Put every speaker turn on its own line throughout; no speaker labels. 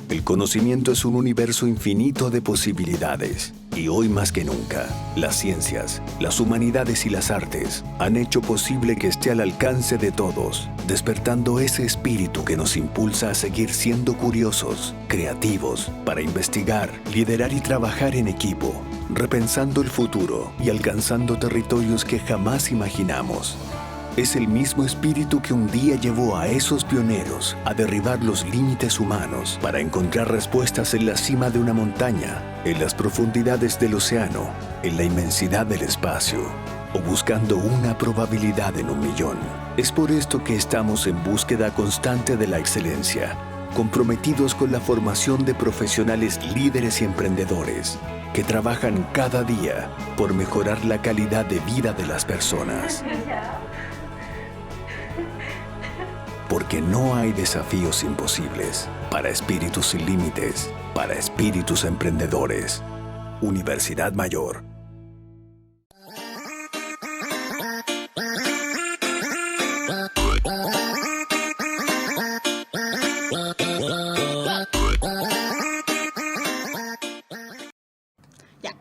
El conocimiento es un universo infinito de posibilidades. Y hoy más que nunca, las ciencias, las humanidades y las artes han hecho posible que esté al alcance de todos, despertando ese espíritu que nos impulsa a seguir siendo curiosos, creativos, para investigar, liderar y trabajar en equipo, repensando el futuro y alcanzando territorios que jamás imaginamos. Es el mismo espíritu que un día llevó a esos pioneros a derribar los límites humanos para encontrar respuestas en la cima de una montaña, en las profundidades del océano, en la inmensidad del espacio, o buscando una probabilidad en 1.000.000. Es por esto que estamos en búsqueda constante de la excelencia, comprometidos con la formación de profesionales líderes y emprendedores que trabajan cada día por mejorar la calidad de vida de las personas. Porque no hay desafíos imposibles para espíritus sin límites, para espíritus emprendedores. Universidad Mayor.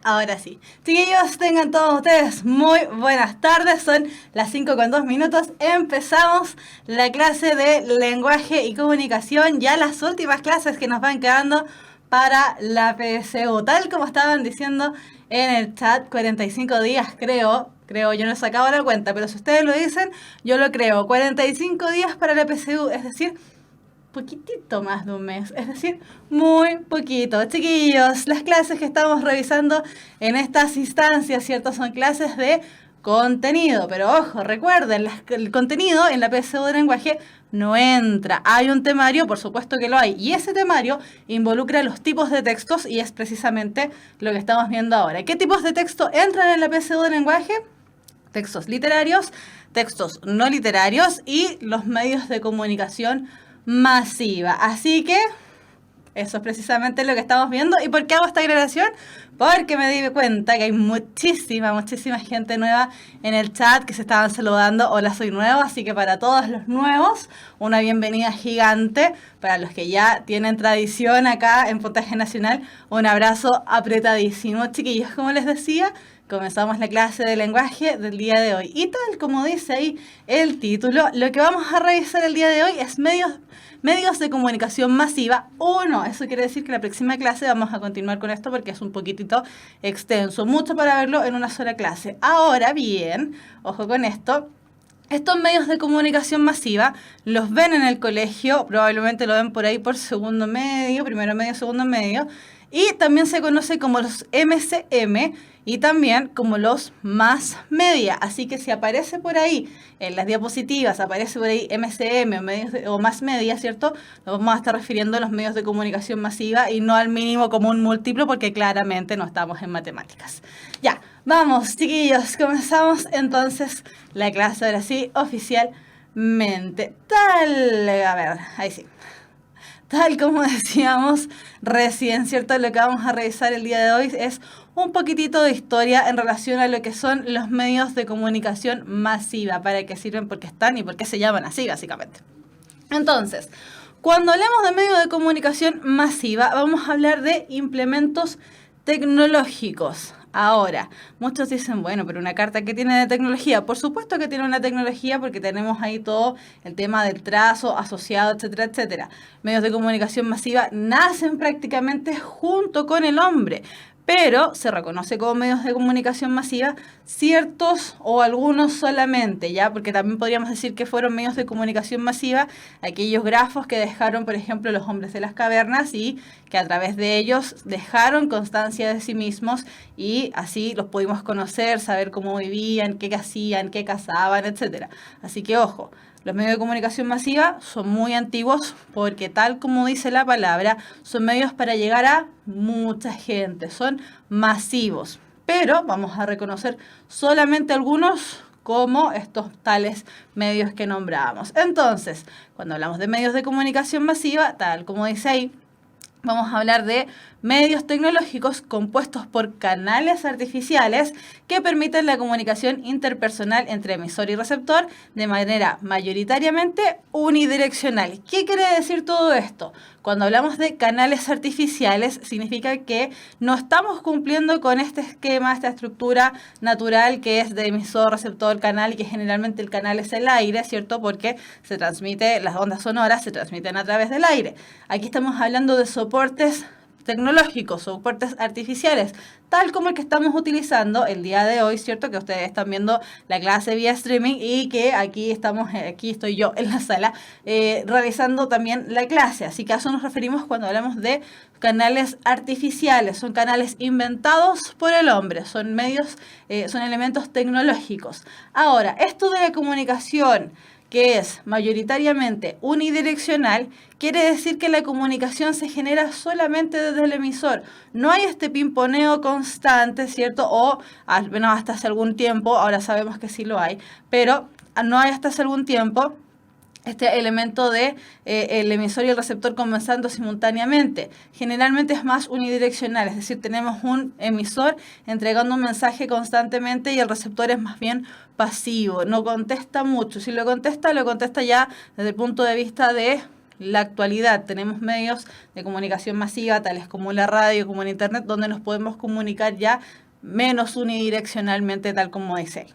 Ahora sí. Chiquillos, tengan todos ustedes muy buenas tardes. Son las 5:02. Empezamos la clase de lenguaje y comunicación. Ya las últimas clases que nos van quedando para la PSU. Tal como estaban diciendo en el chat, 45 días creo, yo no he sacado la cuenta, pero si ustedes lo dicen, yo lo creo. 45 días para la PSU, es decir, poquitito más de un mes, es decir, muy poquito. Chiquillos, las clases que estamos revisando en estas instancias, ¿cierto? Son clases de contenido, pero ojo, recuerden, el contenido en la PSU de lenguaje no entra. Hay un temario, por supuesto que lo hay, y ese temario involucra los tipos de textos y es precisamente lo que estamos viendo ahora. ¿Qué tipos de texto entran en la PSU de lenguaje? Textos literarios, textos no literarios y los medios de comunicación masiva. Así que eso es precisamente lo que estamos viendo. ¿Y por qué hago esta aclaración? Porque me di cuenta que hay muchísima gente nueva en el chat que se estaban saludando. Hola, soy nuevo, así que para todos los nuevos, una bienvenida gigante. Para los que ya tienen tradición acá en Puntaje Nacional, un abrazo apretadísimo. Chiquillos, como les decía, comenzamos la clase de lenguaje del día de hoy. Y tal como dice ahí el título, lo que vamos a revisar el día de hoy es medios de comunicación masiva 1. Eso quiere decir que la próxima clase vamos a continuar con esto porque es un poquitito extenso. Mucho para verlo en una sola clase. Ahora bien, ojo con esto. Estos medios de comunicación masiva los ven en el colegio, probablemente lo ven por ahí por segundo medio, primero medio, segundo medio, y también se conoce como los MCM y también como los más media. Así que si aparece por ahí en las diapositivas, aparece por ahí MCM o más media, ¿cierto? Nos vamos a estar refiriendo a los medios de comunicación masiva y no al mínimo común múltiplo porque claramente no estamos en matemáticas. Ya, vamos chiquillos, comenzamos entonces la clase ahora sí, oficialmente. A ver, ahí sí. Tal como decíamos recién, ¿cierto? Lo que vamos a revisar el día de hoy es un poquitito de historia en relación a lo que son los medios de comunicación masiva, para qué sirven, por qué están y por qué se llaman así, básicamente. Entonces, cuando hablamos de medios de comunicación masiva, vamos a hablar de implementos tecnológicos. Ahora, muchos dicen, bueno, pero una carta, ¿qué tiene de tecnología? Por supuesto que tiene una tecnología porque tenemos ahí todo el tema del trazo asociado, etcétera, etcétera. Medios de comunicación masiva nacen prácticamente junto con el hombre, pero se reconoce como medios de comunicación masiva ciertos o algunos solamente, ¿ya? Porque también podríamos decir que fueron medios de comunicación masiva aquellos grafos que dejaron, por ejemplo, los hombres de las cavernas y que a través de ellos dejaron constancia de sí mismos y así los pudimos conocer, saber cómo vivían, qué hacían, qué cazaban, etcétera. Así que, ojo, los medios de comunicación masiva son muy antiguos porque tal como dice la palabra, son medios para llegar a mucha gente, son masivos. Pero vamos a reconocer solamente algunos como estos tales medios que nombrábamos. Entonces, cuando hablamos de medios de comunicación masiva, tal como dice ahí, Vamos a hablar de medios tecnológicos compuestos por canales artificiales que permiten la comunicación interpersonal entre emisor y receptor de manera mayoritariamente unidireccional. ¿Qué quiere decir todo esto? Cuando hablamos de canales artificiales, significa que no estamos cumpliendo con este esquema, esta estructura natural que es de emisor, receptor, canal, y que generalmente el canal es el aire, ¿cierto? Porque se transmite, las ondas sonoras se transmiten a través del aire. Aquí estamos hablando de soportes tecnológicos, soportes artificiales, tal como el que estamos utilizando el día de hoy, ¿cierto? Que ustedes están viendo la clase vía streaming y que aquí estoy yo en la sala realizando también la clase. Así que a eso nos referimos cuando hablamos de canales artificiales. Son canales inventados por el hombre, son medios, son elementos tecnológicos. Ahora, esto de la comunicación, que es mayoritariamente unidireccional, quiere decir que la comunicación se genera solamente desde el emisor. No hay este pimponeo constante, ¿cierto? O al menos hasta hace algún tiempo, ahora sabemos que sí lo hay, pero no hay hasta hace algún tiempo este elemento de el emisor y el receptor conversando simultáneamente. Generalmente es más unidireccional, es decir, tenemos un emisor entregando un mensaje constantemente y el receptor es más bien pasivo, no contesta mucho. Si lo contesta ya desde el punto de vista de la actualidad. Tenemos medios de comunicación masiva, tales como la radio, como el internet, donde nos podemos comunicar ya menos unidireccionalmente, tal como dice.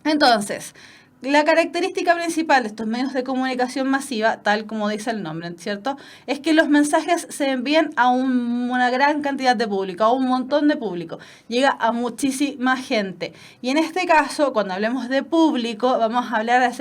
Entonces, la característica principal de estos medios de comunicación masiva, tal como dice el nombre, ¿cierto?, es que los mensajes se envían a una gran cantidad de público, a un montón de público. Llega a muchísima gente. Y en este caso, cuando hablemos de público, vamos a hablar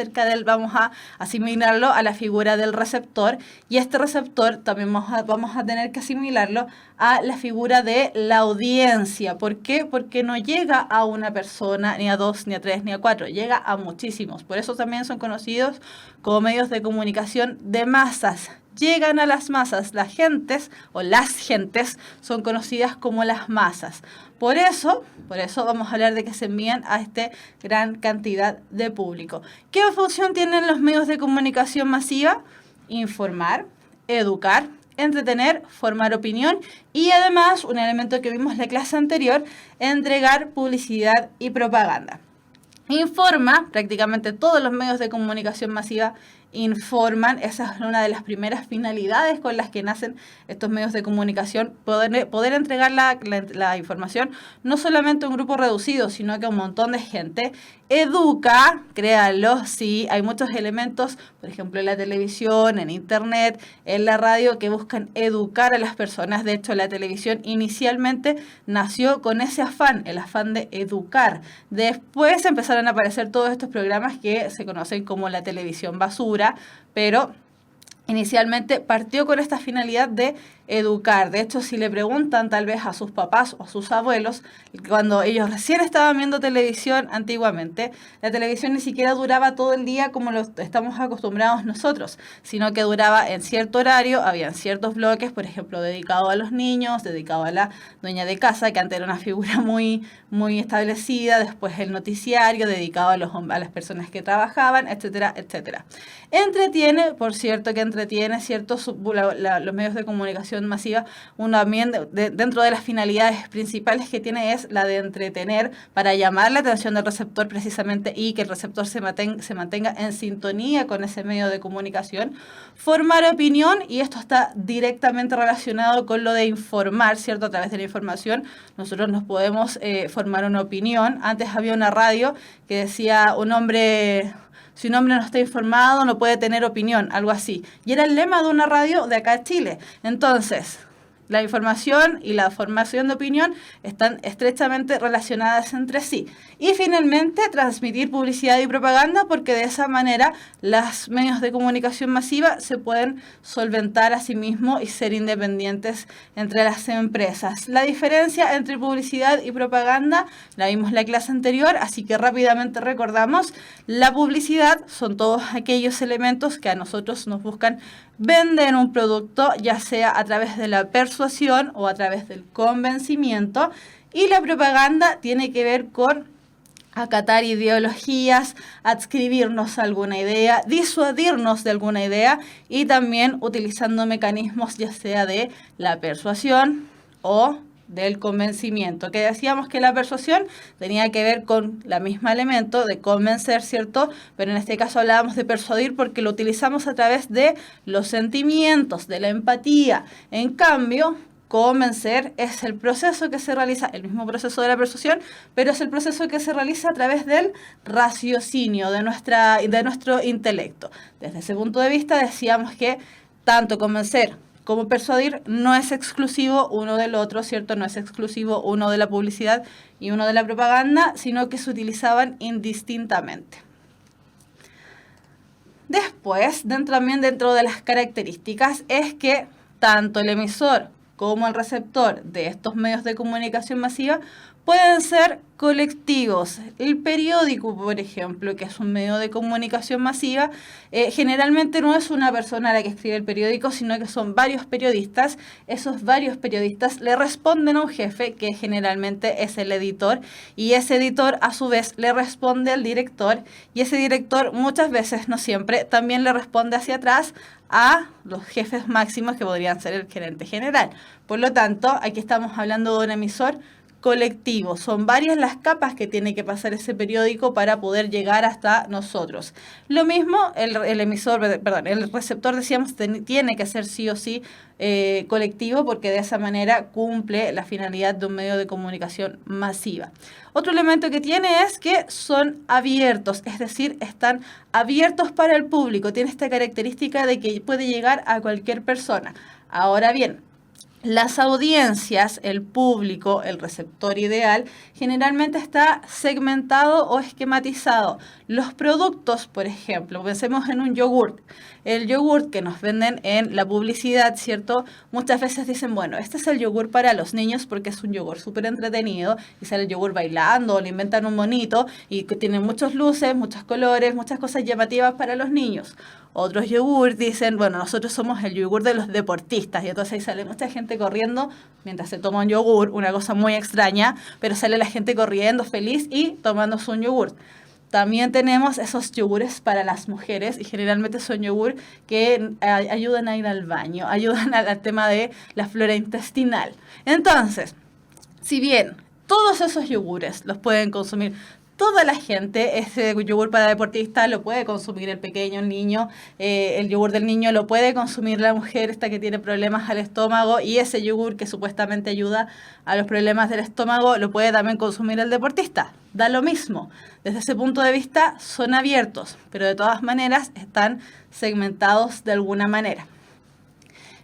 vamos a asimilarlo a la figura del receptor. Y este receptor también vamos a tener que asimilarlo a la figura de la audiencia. ¿Por qué? Porque no llega a una persona, ni a dos, ni a tres, ni a cuatro. Llega a muchísimos. Por eso también son conocidos como medios de comunicación de masas. Llegan a las masas. Las gentes son conocidas como las masas. Por eso vamos a hablar de que se envían a esta gran cantidad de público. ¿Qué función tienen los medios de comunicación masiva? Informar, educar, entretener, formar opinión y además, un elemento que vimos en la clase anterior, entregar publicidad y propaganda. Informa, prácticamente todos los medios de comunicación masiva informan. Esa es una de las primeras finalidades con las que nacen estos medios de comunicación, poder entregar la información no solamente a un grupo reducido, sino que a un montón de gente. Educa, créanlo, sí, hay muchos elementos, por ejemplo en la televisión, en internet, en la radio, que buscan educar a las personas. De hecho, la televisión inicialmente nació con ese afán, el afán de educar. Después empezaron a aparecer todos estos programas que se conocen como la televisión basura, pero inicialmente partió con esta finalidad de educar. De hecho, si le preguntan tal vez a sus papás o a sus abuelos, cuando ellos recién estaban viendo televisión antiguamente, la televisión ni siquiera duraba todo el día como lo estamos acostumbrados nosotros, sino que duraba en cierto horario, habían ciertos bloques, por ejemplo, dedicado a los niños, dedicado a la dueña de casa, que antes era una figura muy, muy establecida, después el noticiario, dedicado a las personas que trabajaban, etcétera, etcétera. Entretiene, por cierto, que entretiene, ¿cierto? Los medios de comunicación masiva, uno también dentro de las finalidades principales que tiene es la de entretener, para llamar la atención del receptor precisamente y que el receptor se mantenga en sintonía con ese medio de comunicación. Formar opinión, y esto está directamente relacionado con lo de informar, ¿cierto? A través de la información nosotros nos podemos formar una opinión. Antes había una radio que decía si un hombre no está informado, no puede tener opinión, algo así. Y era el lema de una radio de acá de Chile. Entonces, la información y la formación de opinión están estrechamente relacionadas entre sí. Y finalmente, transmitir publicidad y propaganda, porque de esa manera los medios de comunicación masiva se pueden solventar a sí mismos y ser independientes entre las empresas. La diferencia entre publicidad y propaganda la vimos en la clase anterior, así que rápidamente recordamos. La publicidad son todos aquellos elementos que a nosotros nos buscan vender un producto, ya sea a través de la persuasión o a través del convencimiento, y la propaganda tiene que ver con acatar ideologías, adscribirnos a alguna idea, disuadirnos de alguna idea y también utilizando mecanismos ya sea de la persuasión o del convencimiento, que decíamos que la persuasión tenía que ver con la misma elemento de convencer, ¿cierto? Pero en este caso hablábamos de persuadir porque lo utilizamos a través de los sentimientos, de la empatía. En cambio, convencer es el proceso que se realiza, el mismo proceso de la persuasión, pero es el proceso que se realiza a través del raciocinio, de nuestro intelecto. Desde ese punto de vista decíamos que tanto convencer como persuadir no es exclusivo uno del otro, ¿cierto? No es exclusivo uno de la publicidad y uno de la propaganda, sino que se utilizaban indistintamente. Después, también dentro de las características, es que tanto el emisor como el receptor de estos medios de comunicación masiva pueden ser colectivos. El periódico, por ejemplo, que es un medio de comunicación masiva, generalmente no es una persona la que escribe el periódico, sino que son varios periodistas. Esos varios periodistas le responden a un jefe, que generalmente es el editor, y ese editor a su vez le responde al director, y ese director muchas veces, no siempre, también le responde hacia atrás a los jefes máximos que podrían ser el gerente general. Por lo tanto, aquí estamos hablando de un emisor colectivo. Son varias las capas que tiene que pasar ese periódico para poder llegar hasta nosotros. Lo mismo, el receptor, decíamos, tiene que ser sí o sí colectivo, porque de esa manera cumple la finalidad de un medio de comunicación masiva. Otro elemento que tiene es que son abiertos, es decir, están abiertos para el público. Tiene esta característica de que puede llegar a cualquier persona. Ahora bien, las audiencias, el público, el receptor ideal, generalmente está segmentado o esquematizado. Los productos, por ejemplo, pensemos en un yogurt. El yogurt que nos venden en la publicidad, ¿cierto? Muchas veces dicen, bueno, este es el yogur para los niños porque es un yogur súper entretenido y sale el yogur bailando o le inventan un monito y que tiene muchas luces, muchos colores, muchas cosas llamativas para los niños. Otros yogur dicen, bueno, nosotros somos el yogur de los deportistas, y entonces ahí sale mucha gente corriendo mientras se toma un yogur, una cosa muy extraña, pero sale la gente corriendo feliz y tomándose un yogur. También tenemos esos yogures para las mujeres, y generalmente son yogur que ayudan a ir al baño, ayudan al tema de la flora intestinal. Entonces, si bien todos esos yogures los pueden consumir toda la gente, ese yogur para deportistas lo puede consumir el pequeño, el niño, el yogur del niño lo puede consumir la mujer esta que tiene problemas al estómago, y ese yogur que supuestamente ayuda a los problemas del estómago lo puede también consumir el deportista. Da lo mismo. Desde ese punto de vista son abiertos, pero de todas maneras están segmentados de alguna manera.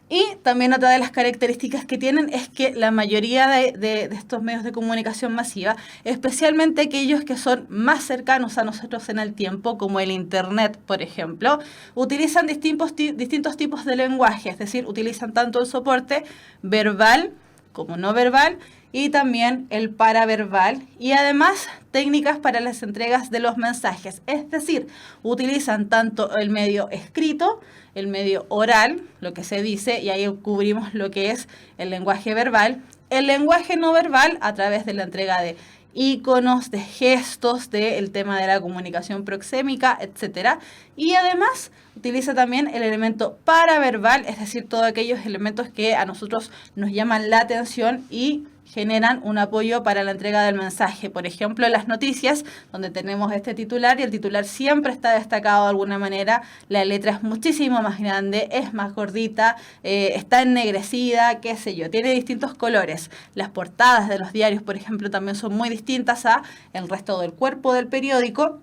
Y también otra de las características que tienen es que la mayoría de estos medios de comunicación masiva, especialmente aquellos que son más cercanos a nosotros en el tiempo, como el Internet, por ejemplo, utilizan distintos tipos de lenguaje, es decir, utilizan tanto el soporte verbal como no verbal, y también el paraverbal, y además técnicas para las entregas de los mensajes. Es decir, utilizan tanto el medio escrito, el medio oral, lo que se dice, y ahí cubrimos lo que es el lenguaje verbal, el lenguaje no verbal a través de la entrega de íconos, de gestos, del tema de la comunicación proxémica, etc. Y además utiliza también el elemento paraverbal, es decir, todos aquellos elementos que a nosotros nos llaman la atención y generan un apoyo para la entrega del mensaje. Por ejemplo, en las noticias, donde tenemos este titular, y el titular siempre está destacado de alguna manera, la letra es muchísimo más grande, es más gordita, está ennegrecida, qué sé yo, tiene distintos colores. Las portadas de los diarios, por ejemplo, también son muy distintas a el resto del cuerpo del periódico.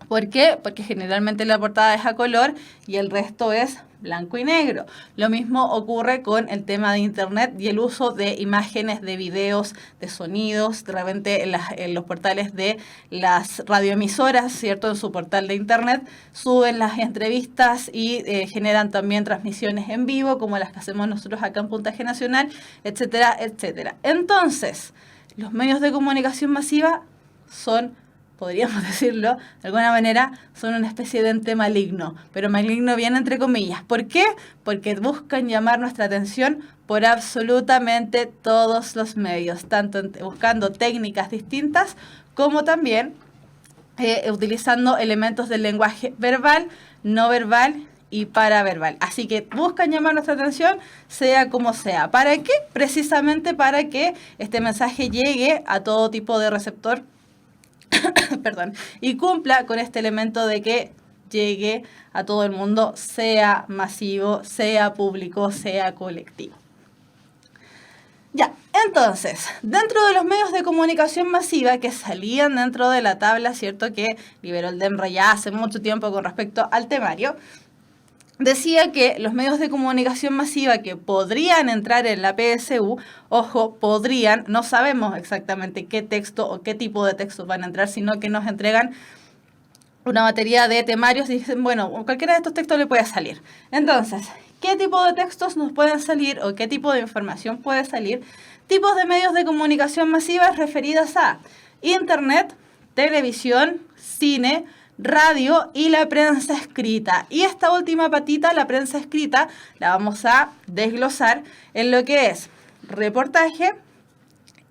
¿Por qué? Porque generalmente la portada es a color y el resto es blanco y negro. Lo mismo ocurre con el tema de Internet y el uso de imágenes, de videos, de sonidos. De repente en los portales de las radioemisoras, ¿cierto? En su portal de Internet suben las entrevistas y generan también transmisiones en vivo, como las que hacemos nosotros acá en Puntaje Nacional, etcétera, etcétera. Entonces, los medios de comunicación masiva son, podríamos decirlo, de alguna manera, son una especie de ente maligno, pero maligno bien entre comillas. ¿Por qué? Porque buscan llamar nuestra atención por absolutamente todos los medios, tanto buscando técnicas distintas como también utilizando elementos del lenguaje verbal, no verbal y paraverbal. Así que buscan llamar nuestra atención, sea como sea. ¿Para qué? Precisamente para que este mensaje llegue a todo tipo de receptor perdón, y cumpla con este elemento de que llegue a todo el mundo, sea masivo, sea público, sea colectivo. Ya, entonces, dentro de los medios de comunicación masiva que salían dentro de la tabla, ¿cierto?, que liberó el DEMRA ya hace mucho tiempo con respecto al temario, decía que los medios de comunicación masiva que podrían entrar en la PSU, ojo, podrían, no sabemos exactamente qué texto o qué tipo de textos van a entrar, sino que nos entregan una batería de temarios y dicen, bueno, cualquiera de estos textos le puede salir. Entonces, ¿qué tipo de textos nos pueden salir o qué tipo de información puede salir? Tipos de medios de comunicación masivas referidas a Internet, televisión, cine, radio y la prensa escrita. Y esta última patita, la prensa escrita, la vamos a desglosar en lo que es reportaje,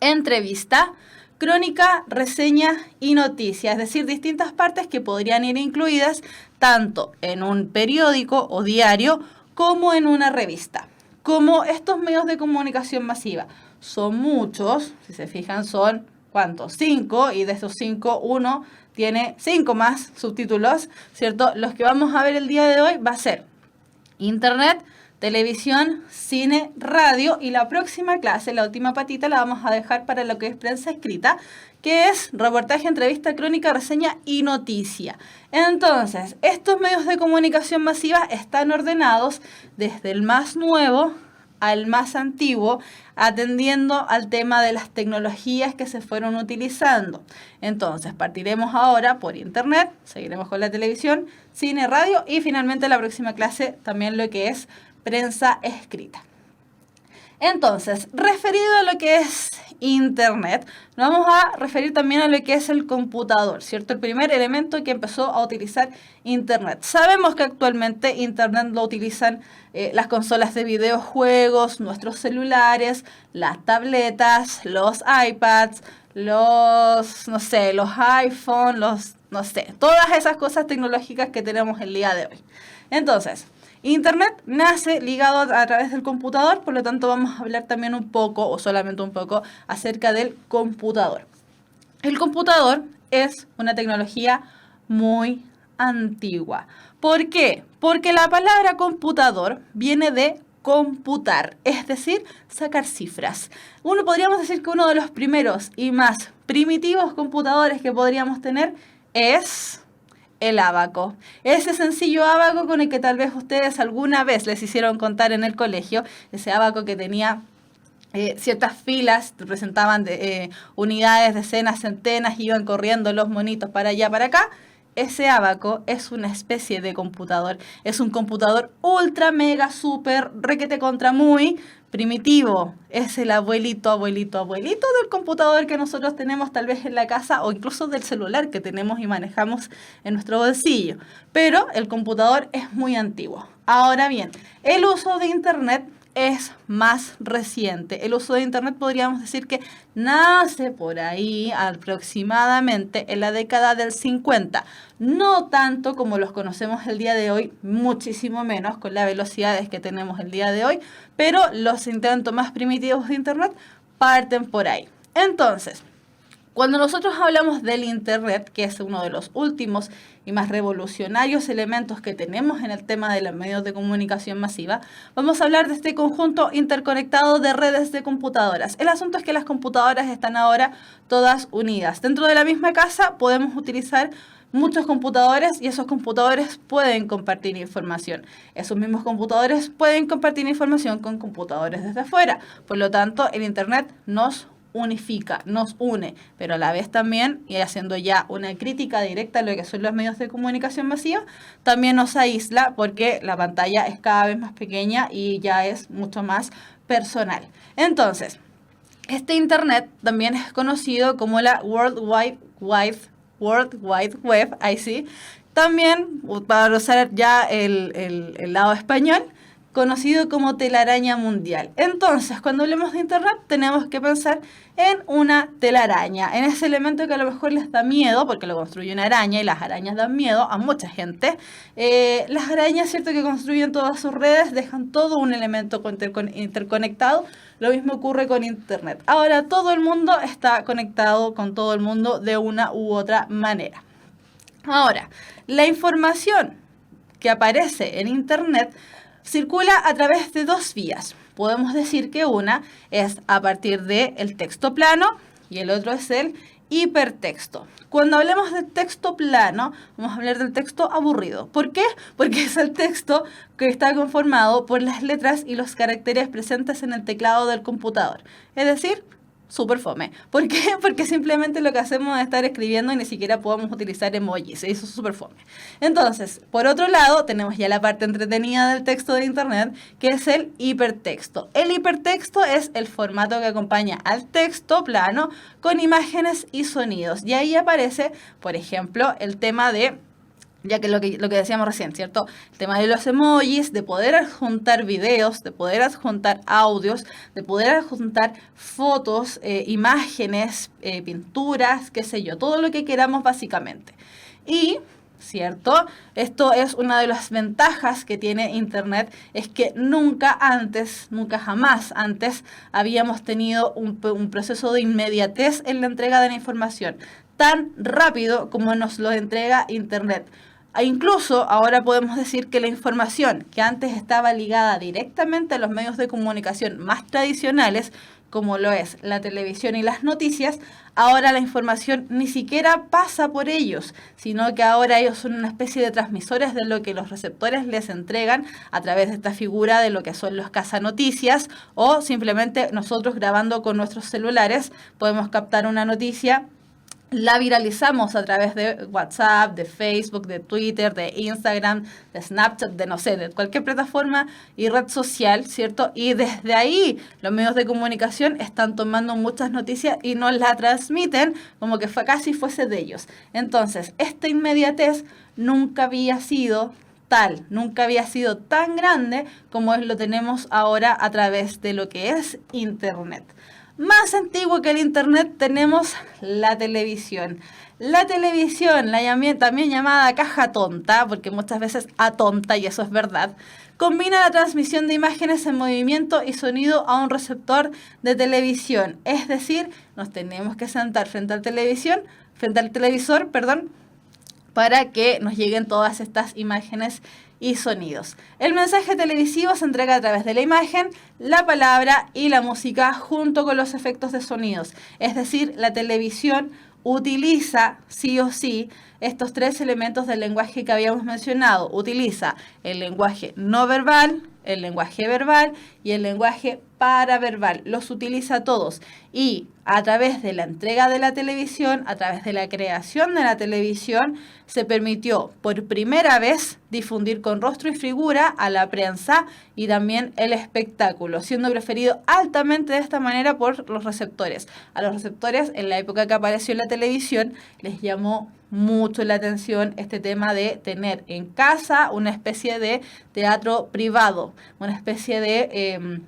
entrevista, crónica, reseña y noticia, es decir, distintas partes que podrían ir incluidas tanto en un periódico o diario como en una revista. Como estos medios de comunicación masiva son muchos, si se fijan son, ¿cuántos? 5, y de estos 5, uno tiene 5 más subtítulos, ¿cierto? Los que vamos a ver el día de hoy va a ser Internet, televisión, cine, radio, y la próxima clase, la última patita, la vamos a dejar para lo que es prensa escrita, que es reportaje, entrevista, crónica, reseña y noticia. Entonces, estos medios de comunicación masiva están ordenados desde el más nuevo al más antiguo, atendiendo al tema de las tecnologías que se fueron utilizando. Entonces, partiremos ahora por Internet, seguiremos con la televisión, cine, radio y finalmente la próxima clase también lo que es prensa escrita. Entonces, referido a lo que es Internet, nos vamos a referir también a lo que es el computador, ¿cierto? El primer elemento que empezó a utilizar Internet. Sabemos que actualmente Internet lo utilizan las consolas de videojuegos, nuestros celulares, las tabletas, los iPads, los iPhone, todas esas cosas tecnológicas que tenemos el día de hoy. Entonces, Internet nace ligado a través del computador, por lo tanto vamos a hablar también un poco, o solamente un poco, acerca del computador. El computador es una tecnología muy antigua. ¿Por qué? Porque la palabra computador viene de computar, es decir, sacar cifras. Podríamos decir que uno de los primeros y más primitivos computadores que podríamos tener es el ábaco. Ese sencillo ábaco con el que tal vez ustedes alguna vez les hicieron contar en el colegio, ese ábaco que tenía ciertas filas, representaban unidades, decenas, centenas, iban corriendo los monitos para allá, para acá. Ese ábaco es una especie de computador. Es un computador ultra, mega, super, requete contra muy primitivo. Es el abuelito del computador que nosotros tenemos tal vez en la casa o incluso del celular que tenemos y manejamos en nuestro bolsillo. Pero el computador es muy antiguo. Ahora bien, el uso de Internet es más reciente. El uso de Internet podríamos decir que nace por ahí aproximadamente en la década del 50. No tanto como los conocemos el día de hoy, muchísimo menos con las velocidades que tenemos el día de hoy, pero los intentos más primitivos de Internet parten por ahí. Entonces, cuando nosotros hablamos del Internet, que es uno de los últimos y más revolucionarios elementos que tenemos en el tema de los medios de comunicación masiva, vamos a hablar de este conjunto interconectado de redes de computadoras. El asunto es que las computadoras están ahora todas unidas. Dentro de la misma casa podemos utilizar muchos computadores y esos computadores pueden compartir información. Esos mismos computadores pueden compartir información con computadores desde afuera. Por lo tanto, el Internet nos unifica, nos une, pero a la vez también, y haciendo ya una crítica directa a lo que son los medios de comunicación masiva, también nos aísla porque la pantalla es cada vez más pequeña y ya es mucho más personal. Entonces, este Internet también es conocido como la World Wide Web, ahí sí. También, para usar ya el lado español, conocido como telaraña mundial. Entonces, cuando hablemos de Internet, tenemos que pensar en una telaraña, en ese elemento que a lo mejor les da miedo, porque lo construye una araña y las arañas dan miedo a mucha gente. Las arañas, cierto, que construyen todas sus redes, dejan todo un elemento interconectado. Lo mismo ocurre con Internet. Ahora todo el mundo está conectado con todo el mundo de una u otra manera. Ahora, la información que aparece en Internet circula a través de dos vías. Podemos decir que una es a partir del texto plano y el otro es el hipertexto. Cuando hablemos de texto plano, vamos a hablar del texto aburrido. ¿Por qué? Porque es el texto que está conformado por las letras y los caracteres presentes en el teclado del computador. Es decir, súper fome. ¿Por qué? Porque simplemente lo que hacemos es estar escribiendo y ni siquiera podemos utilizar emojis. Eso es súper fome. Entonces, por otro lado, tenemos ya la parte entretenida del texto de Internet, que es el hipertexto. El hipertexto es el formato que acompaña al texto plano con imágenes y sonidos. Y ahí aparece, por ejemplo, el tema de... ya que lo que decíamos recién, ¿cierto? El tema de los emojis, de poder adjuntar videos, de poder adjuntar audios, de poder adjuntar fotos, imágenes, pinturas, qué sé yo, todo lo que queramos básicamente. Y, ¿cierto? Esto es una de las ventajas que tiene Internet, es que nunca jamás antes habíamos tenido un proceso de inmediatez en la entrega de la información, tan rápido como nos lo entrega Internet. E incluso ahora podemos decir que la información que antes estaba ligada directamente a los medios de comunicación más tradicionales, como lo es la televisión y las noticias, ahora la información ni siquiera pasa por ellos, sino que ahora ellos son una especie de transmisores de lo que los receptores les entregan a través de esta figura de lo que son los cazanoticias, o simplemente nosotros grabando con nuestros celulares podemos captar una noticia, la viralizamos a través de WhatsApp, de Facebook, de Twitter, de Instagram, de Snapchat, de no sé, de cualquier plataforma y red social, ¿cierto? Y desde ahí los medios de comunicación están tomando muchas noticias y nos la transmiten como que casi fuese de ellos. Entonces, esta inmediatez nunca había sido tal, nunca había sido tan grande como lo tenemos ahora a través de lo que es Internet. Más antiguo que el Internet tenemos la televisión. La televisión, también llamada caja tonta, porque muchas veces atonta, y eso es verdad, combina la transmisión de imágenes en movimiento y sonido a un receptor de televisión. Es decir, nos tenemos que sentar frente al televisor, para que nos lleguen todas estas imágenes y sonidos. El mensaje televisivo se entrega a través de la imagen, la palabra y la música junto con los efectos de sonidos. Es decir, la televisión utiliza sí o sí estos tres elementos del lenguaje que habíamos mencionado. Utiliza el lenguaje no verbal, el lenguaje verbal y el lenguaje paraverbal. Los utiliza todos. Y a través de la entrega de la televisión, a través de la creación de la televisión, se permitió por primera vez difundir con rostro y figura a la prensa y también el espectáculo, siendo preferido altamente de esta manera por los receptores. A los receptores, en la época que apareció la televisión, les llamó mucho la atención este tema de tener en casa una especie de teatro privado, una especie de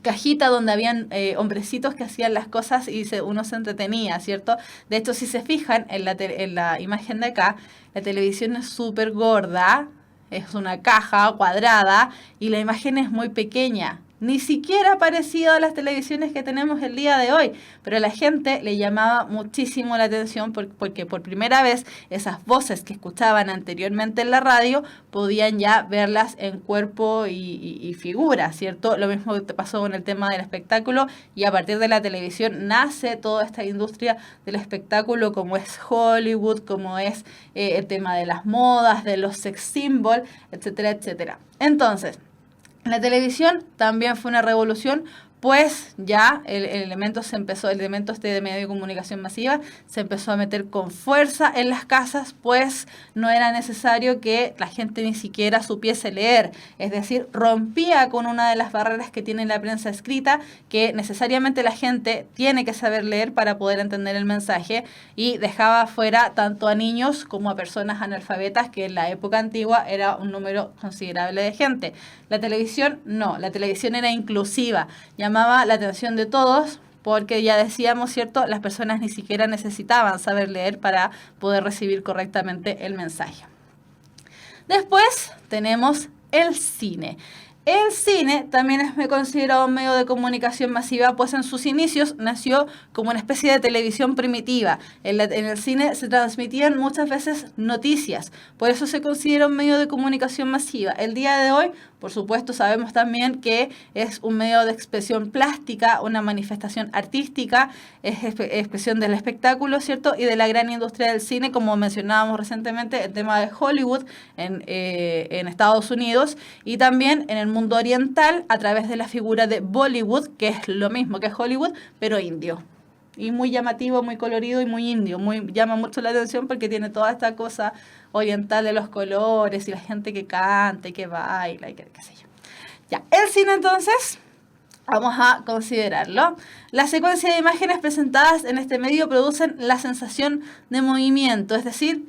cajita donde habían hombrecitos que hacían las cosas y uno se entretenía, ¿cierto? De hecho, si se fijan en la imagen de acá, la televisión es súper gorda, es una caja cuadrada y la imagen es muy pequeña. Ni siquiera parecido a las televisiones que tenemos el día de hoy, pero a la gente le llamaba muchísimo la atención porque por primera vez esas voces que escuchaban anteriormente en la radio podían ya verlas en cuerpo y figura, ¿cierto? Lo mismo que te pasó con el tema del espectáculo, y a partir de la televisión nace toda esta industria del espectáculo, como es Hollywood, como es el tema de las modas, de los sex symbols, etcétera, etcétera. Entonces, la televisión también fue una revolución pues ya el elemento de medio de comunicación masiva se empezó a meter con fuerza en las casas, pues no era necesario que la gente ni siquiera supiese leer, es decir, rompía con una de las barreras que tiene la prensa escrita, que necesariamente la gente tiene que saber leer para poder entender el mensaje, y dejaba fuera tanto a niños como a personas analfabetas, que en la época antigua era un número considerable de gente. La televisión no, la televisión era inclusiva, llamaba la atención de todos, porque ya decíamos, ¿cierto?, las personas ni siquiera necesitaban saber leer para poder recibir correctamente el mensaje. Después tenemos el cine. El cine también es considerado un medio de comunicación masiva, pues en sus inicios nació como una especie de televisión primitiva. En el cine se transmitían muchas veces noticias, por eso se considera un medio de comunicación masiva. El día de hoy, por supuesto, sabemos también que es un medio de expresión plástica, una manifestación artística, es expresión del espectáculo, ¿cierto?, y de la gran industria del cine, como mencionábamos recientemente, el tema de Hollywood en Estados Unidos, y también en el mundo oriental a través de la figura de Bollywood, que es lo mismo que Hollywood, pero indio. Y muy llamativo, muy colorido y muy indio. Llama mucho la atención porque tiene toda esta cosa oriental de los colores y la gente que canta y que baila y qué sé yo. Ya, el cine entonces, vamos a considerarlo. La secuencia de imágenes presentadas en este medio producen la sensación de movimiento, es decir,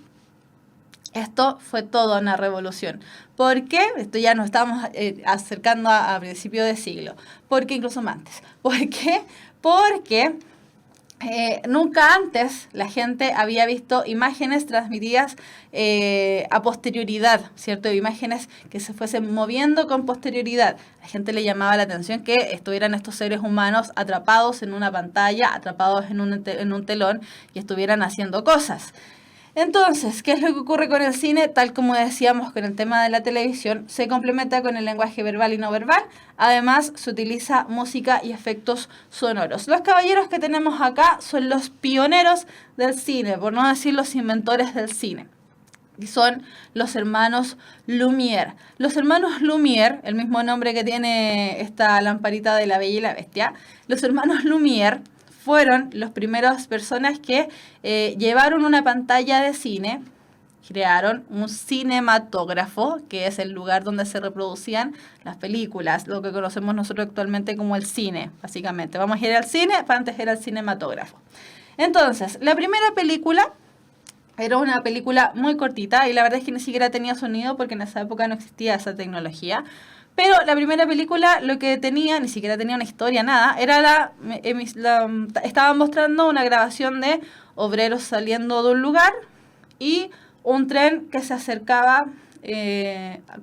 esto fue toda una revolución. ¿Por qué? Esto ya nos estamos acercando a principio de siglo. ¿Por qué? Incluso más antes. ¿Por qué? Porque nunca antes la gente había visto imágenes transmitidas a posterioridad, ¿cierto? Imágenes que se fuesen moviendo con posterioridad. A la gente le llamaba la atención que estuvieran estos seres humanos atrapados en una pantalla, atrapados en un telón y estuvieran haciendo cosas. Entonces, ¿qué es lo que ocurre con el cine? Tal como decíamos con el tema de la televisión, se complementa con el lenguaje verbal y no verbal. Además, se utiliza música y efectos sonoros. Los caballeros que tenemos acá son los pioneros del cine, por no decir los inventores del cine. Y son los hermanos Lumière. Los hermanos Lumière, el mismo nombre que tiene esta lamparita de La Bella y la Bestia, los hermanos Lumière fueron las primeras personas que llevaron una pantalla de cine, crearon un cinematógrafo, que es el lugar donde se reproducían las películas, lo que conocemos nosotros actualmente como el cine, básicamente. Vamos a ir al cine, antes era el cinematógrafo. Entonces, la primera película era una película muy cortita y la verdad es que ni siquiera tenía sonido porque en esa época no existía esa tecnología. Pero la primera película lo que tenía, ni siquiera tenía una historia, nada, era estaban mostrando una grabación de obreros saliendo de un lugar y un tren que se acercaba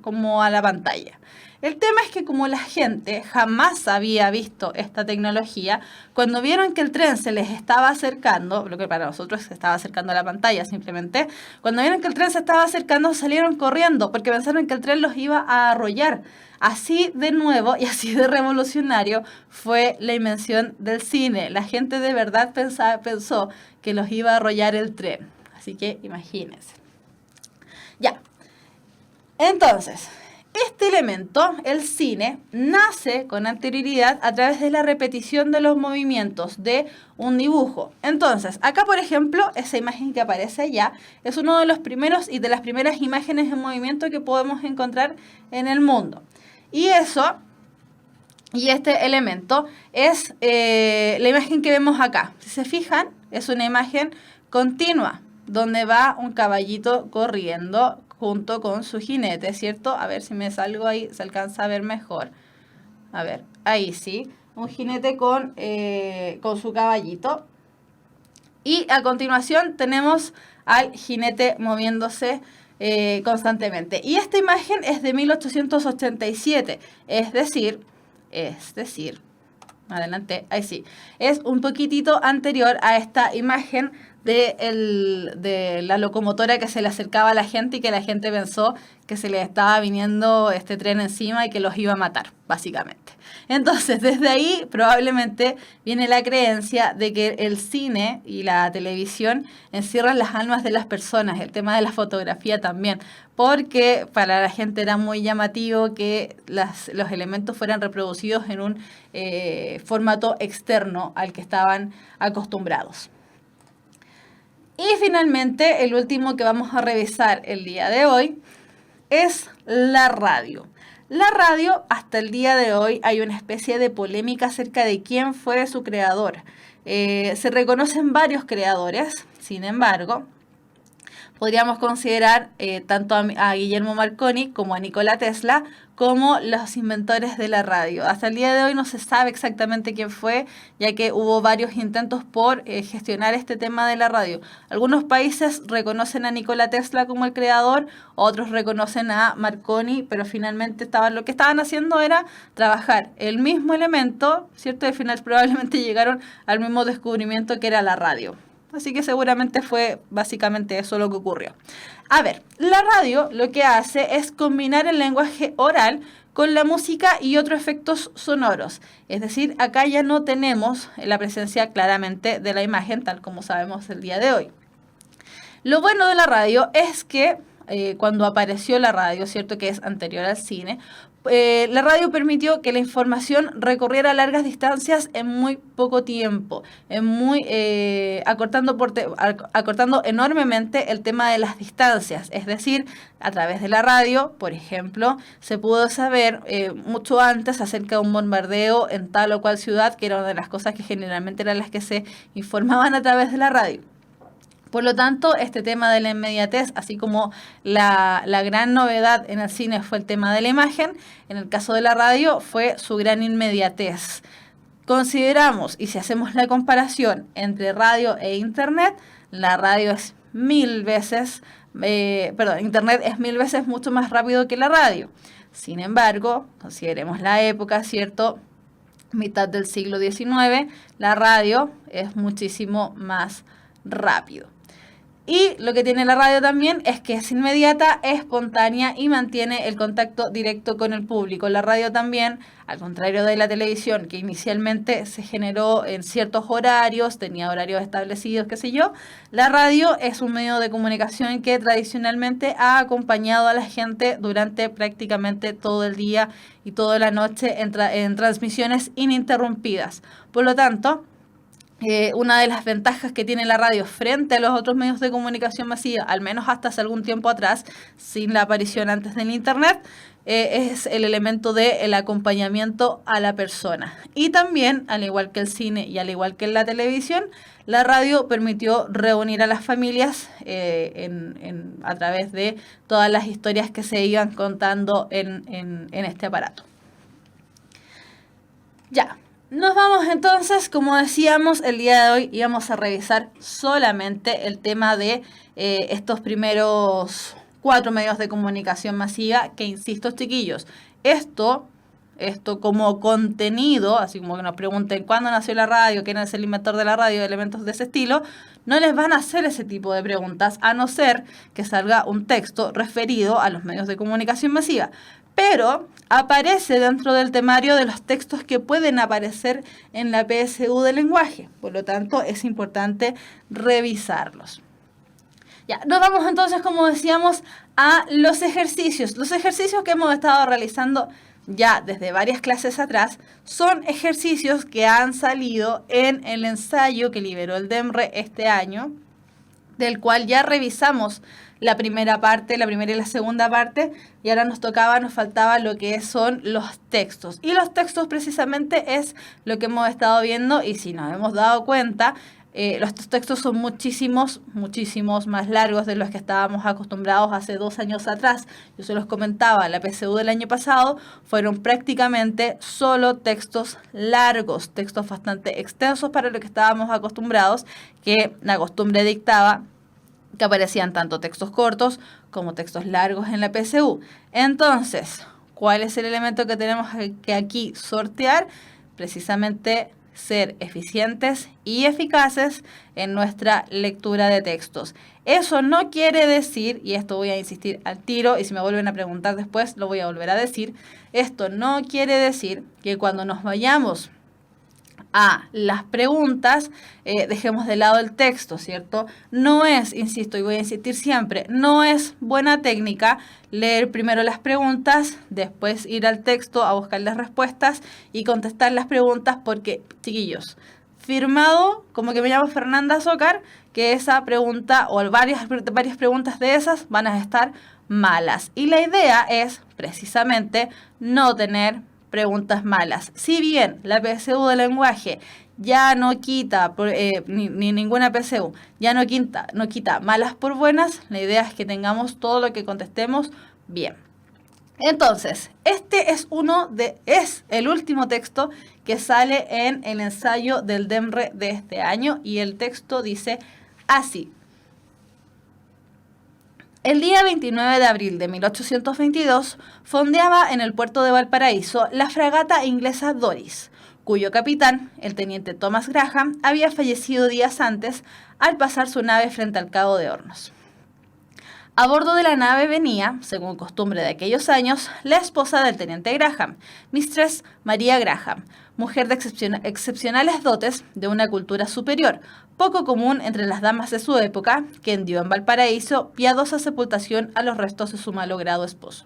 como a la pantalla. El tema es que como la gente jamás había visto esta tecnología, cuando vieron que el tren se les estaba acercando, lo que para nosotros se estaba acercando a la pantalla simplemente, cuando vieron que el tren se estaba acercando salieron corriendo porque pensaron que el tren los iba a arrollar. Así de nuevo y así de revolucionario fue la invención del cine. La gente de verdad pensó que los iba a arrollar el tren. Así que imagínense. Ya. Entonces, este elemento, el cine, nace con anterioridad a través de la repetición de los movimientos de un dibujo. Entonces, acá por ejemplo, esa imagen que aparece allá es uno de los primeros y de las primeras imágenes en movimiento que podemos encontrar en el mundo. Y este elemento es la imagen que vemos acá. Si se fijan, es una imagen continua, donde va un caballito corriendo junto con su jinete, ¿cierto? A ver si me salgo ahí, se alcanza a ver mejor. A ver, ahí sí. Un jinete con su caballito. Y a continuación tenemos al jinete moviéndose constantemente. Y esta imagen es de 1887, es decir, adelante, ahí sí, es un poquitito anterior a esta imagen de la locomotora que se le acercaba a la gente y que la gente pensó que se le estaba viniendo este tren encima y que los iba a matar, básicamente. Entonces, desde ahí probablemente viene la creencia de que el cine y la televisión encierran las almas de las personas, el tema de la fotografía también, porque para la gente era muy llamativo que los elementos fueran reproducidos en un formato externo al que estaban acostumbrados. Y finalmente, el último que vamos a revisar el día de hoy es la radio. La radio, hasta el día de hoy, hay una especie de polémica acerca de quién fue su creador. Se reconocen varios creadores, sin embargo, podríamos considerar tanto a Guillermo Marconi como a Nikola Tesla como los inventores de la radio. Hasta el día de hoy no se sabe exactamente quién fue, ya que hubo varios intentos por gestionar este tema de la radio. Algunos países reconocen a Nikola Tesla como el creador, otros reconocen a Marconi, pero finalmente lo que estaban haciendo era trabajar el mismo elemento, ¿cierto? Y al final probablemente llegaron al mismo descubrimiento que era la radio. Así que seguramente fue básicamente eso lo que ocurrió. A ver, la radio lo que hace es combinar el lenguaje oral con la música y otros efectos sonoros. Es decir, acá ya no tenemos la presencia claramente de la imagen, tal como sabemos el día de hoy. Lo bueno de la radio es que cuando apareció la radio, ¿cierto? Que es anterior al cine, la radio permitió que la información recorriera largas distancias en muy poco tiempo, acortando enormemente el tema de las distancias. Es decir, a través de la radio, por ejemplo, se pudo saber mucho antes acerca de un bombardeo en tal o cual ciudad, que era una de las cosas que generalmente eran las que se informaban a través de la radio. Por lo tanto, este tema de la inmediatez, así como la gran novedad en el cine fue el tema de la imagen, en el caso de la radio fue su gran inmediatez. Consideramos, y si hacemos la comparación entre radio e internet, la radio es internet es 1000 veces mucho más rápido que la radio. Sin embargo, consideremos la época, ¿cierto? Mitad del siglo XIX, la radio es muchísimo más rápido. Y lo que tiene la radio también es que es inmediata, espontánea y mantiene el contacto directo con el público. La radio también, al contrario de la televisión, que inicialmente se generó en ciertos horarios, tenía horarios establecidos, qué sé yo, la radio es un medio de comunicación que tradicionalmente ha acompañado a la gente durante prácticamente todo el día y toda la noche en transmisiones ininterrumpidas. Por lo tanto, una de las ventajas que tiene la radio frente a los otros medios de comunicación masiva, al menos hasta hace algún tiempo atrás, sin la aparición antes del internet, es el elemento del acompañamiento a la persona. Y también, al igual que el cine y al igual que la televisión, la radio permitió reunir a las familias a través de todas las historias que se iban contando en este aparato. Ya. Nos vamos entonces, como decíamos, el día de hoy íbamos a revisar solamente el tema de estos primeros 4 medios de comunicación masiva, que insisto, chiquillos, esto como contenido, así como que nos pregunten cuándo nació la radio, quién es el inventor de la radio, elementos de ese estilo, no les van a hacer ese tipo de preguntas, a no ser que salga un texto referido a los medios de comunicación masiva. Pero aparece dentro del temario de los textos que pueden aparecer en la PSU del lenguaje. Por lo tanto, es importante revisarlos. Ya, nos vamos entonces, como decíamos, a los ejercicios. Los ejercicios que hemos estado realizando ya desde varias clases atrás son ejercicios que han salido en el ensayo que liberó el DEMRE este año, del cual ya revisamos la primera y la segunda parte, y ahora nos faltaba lo que son los textos. Y los textos precisamente es lo que hemos estado viendo, y si nos hemos dado cuenta, los textos son muchísimos más largos de los que estábamos acostumbrados hace 2 años atrás. Yo se los comentaba, la PSU del año pasado fueron prácticamente solo textos largos, textos bastante extensos para lo que estábamos acostumbrados, que la costumbre dictaba que aparecían tanto textos cortos como textos largos en la PSU. Entonces, ¿cuál es el elemento que tenemos que aquí sortear? Precisamente ser eficientes y eficaces en nuestra lectura de textos. Eso no quiere decir, y esto voy a insistir al tiro, y si me vuelven a preguntar después lo voy a volver a decir, esto no quiere decir que cuando nos vayamos a las preguntas, dejemos de lado el texto, ¿cierto? No es, insisto y voy a insistir siempre, no es buena técnica leer primero las preguntas, después ir al texto a buscar las respuestas y contestar las preguntas porque, chiquillos, firmado como que me llamo Fernanda Zócar, que esa pregunta o varias preguntas de esas van a estar malas. Y la idea es precisamente no tener preguntas malas. Si bien la PSU de lenguaje ya no quita, ni ninguna PSU, ya no quita malas por buenas, la idea es que tengamos todo lo que contestemos bien. Entonces, este es el último texto que sale en el ensayo del DEMRE de este año y el texto dice así. El día 29 de abril de 1822 fondeaba en el puerto de Valparaíso la fragata inglesa Doris, cuyo capitán, el teniente Thomas Graham, había fallecido días antes al pasar su nave frente al Cabo de Hornos. A bordo de la nave venía, según costumbre de aquellos años, la esposa del teniente Graham, Mistress María Graham, mujer de excepcionales dotes de una cultura superior, poco común entre las damas de su época, quien dio en Valparaíso piadosa sepultación a los restos de su malogrado esposo.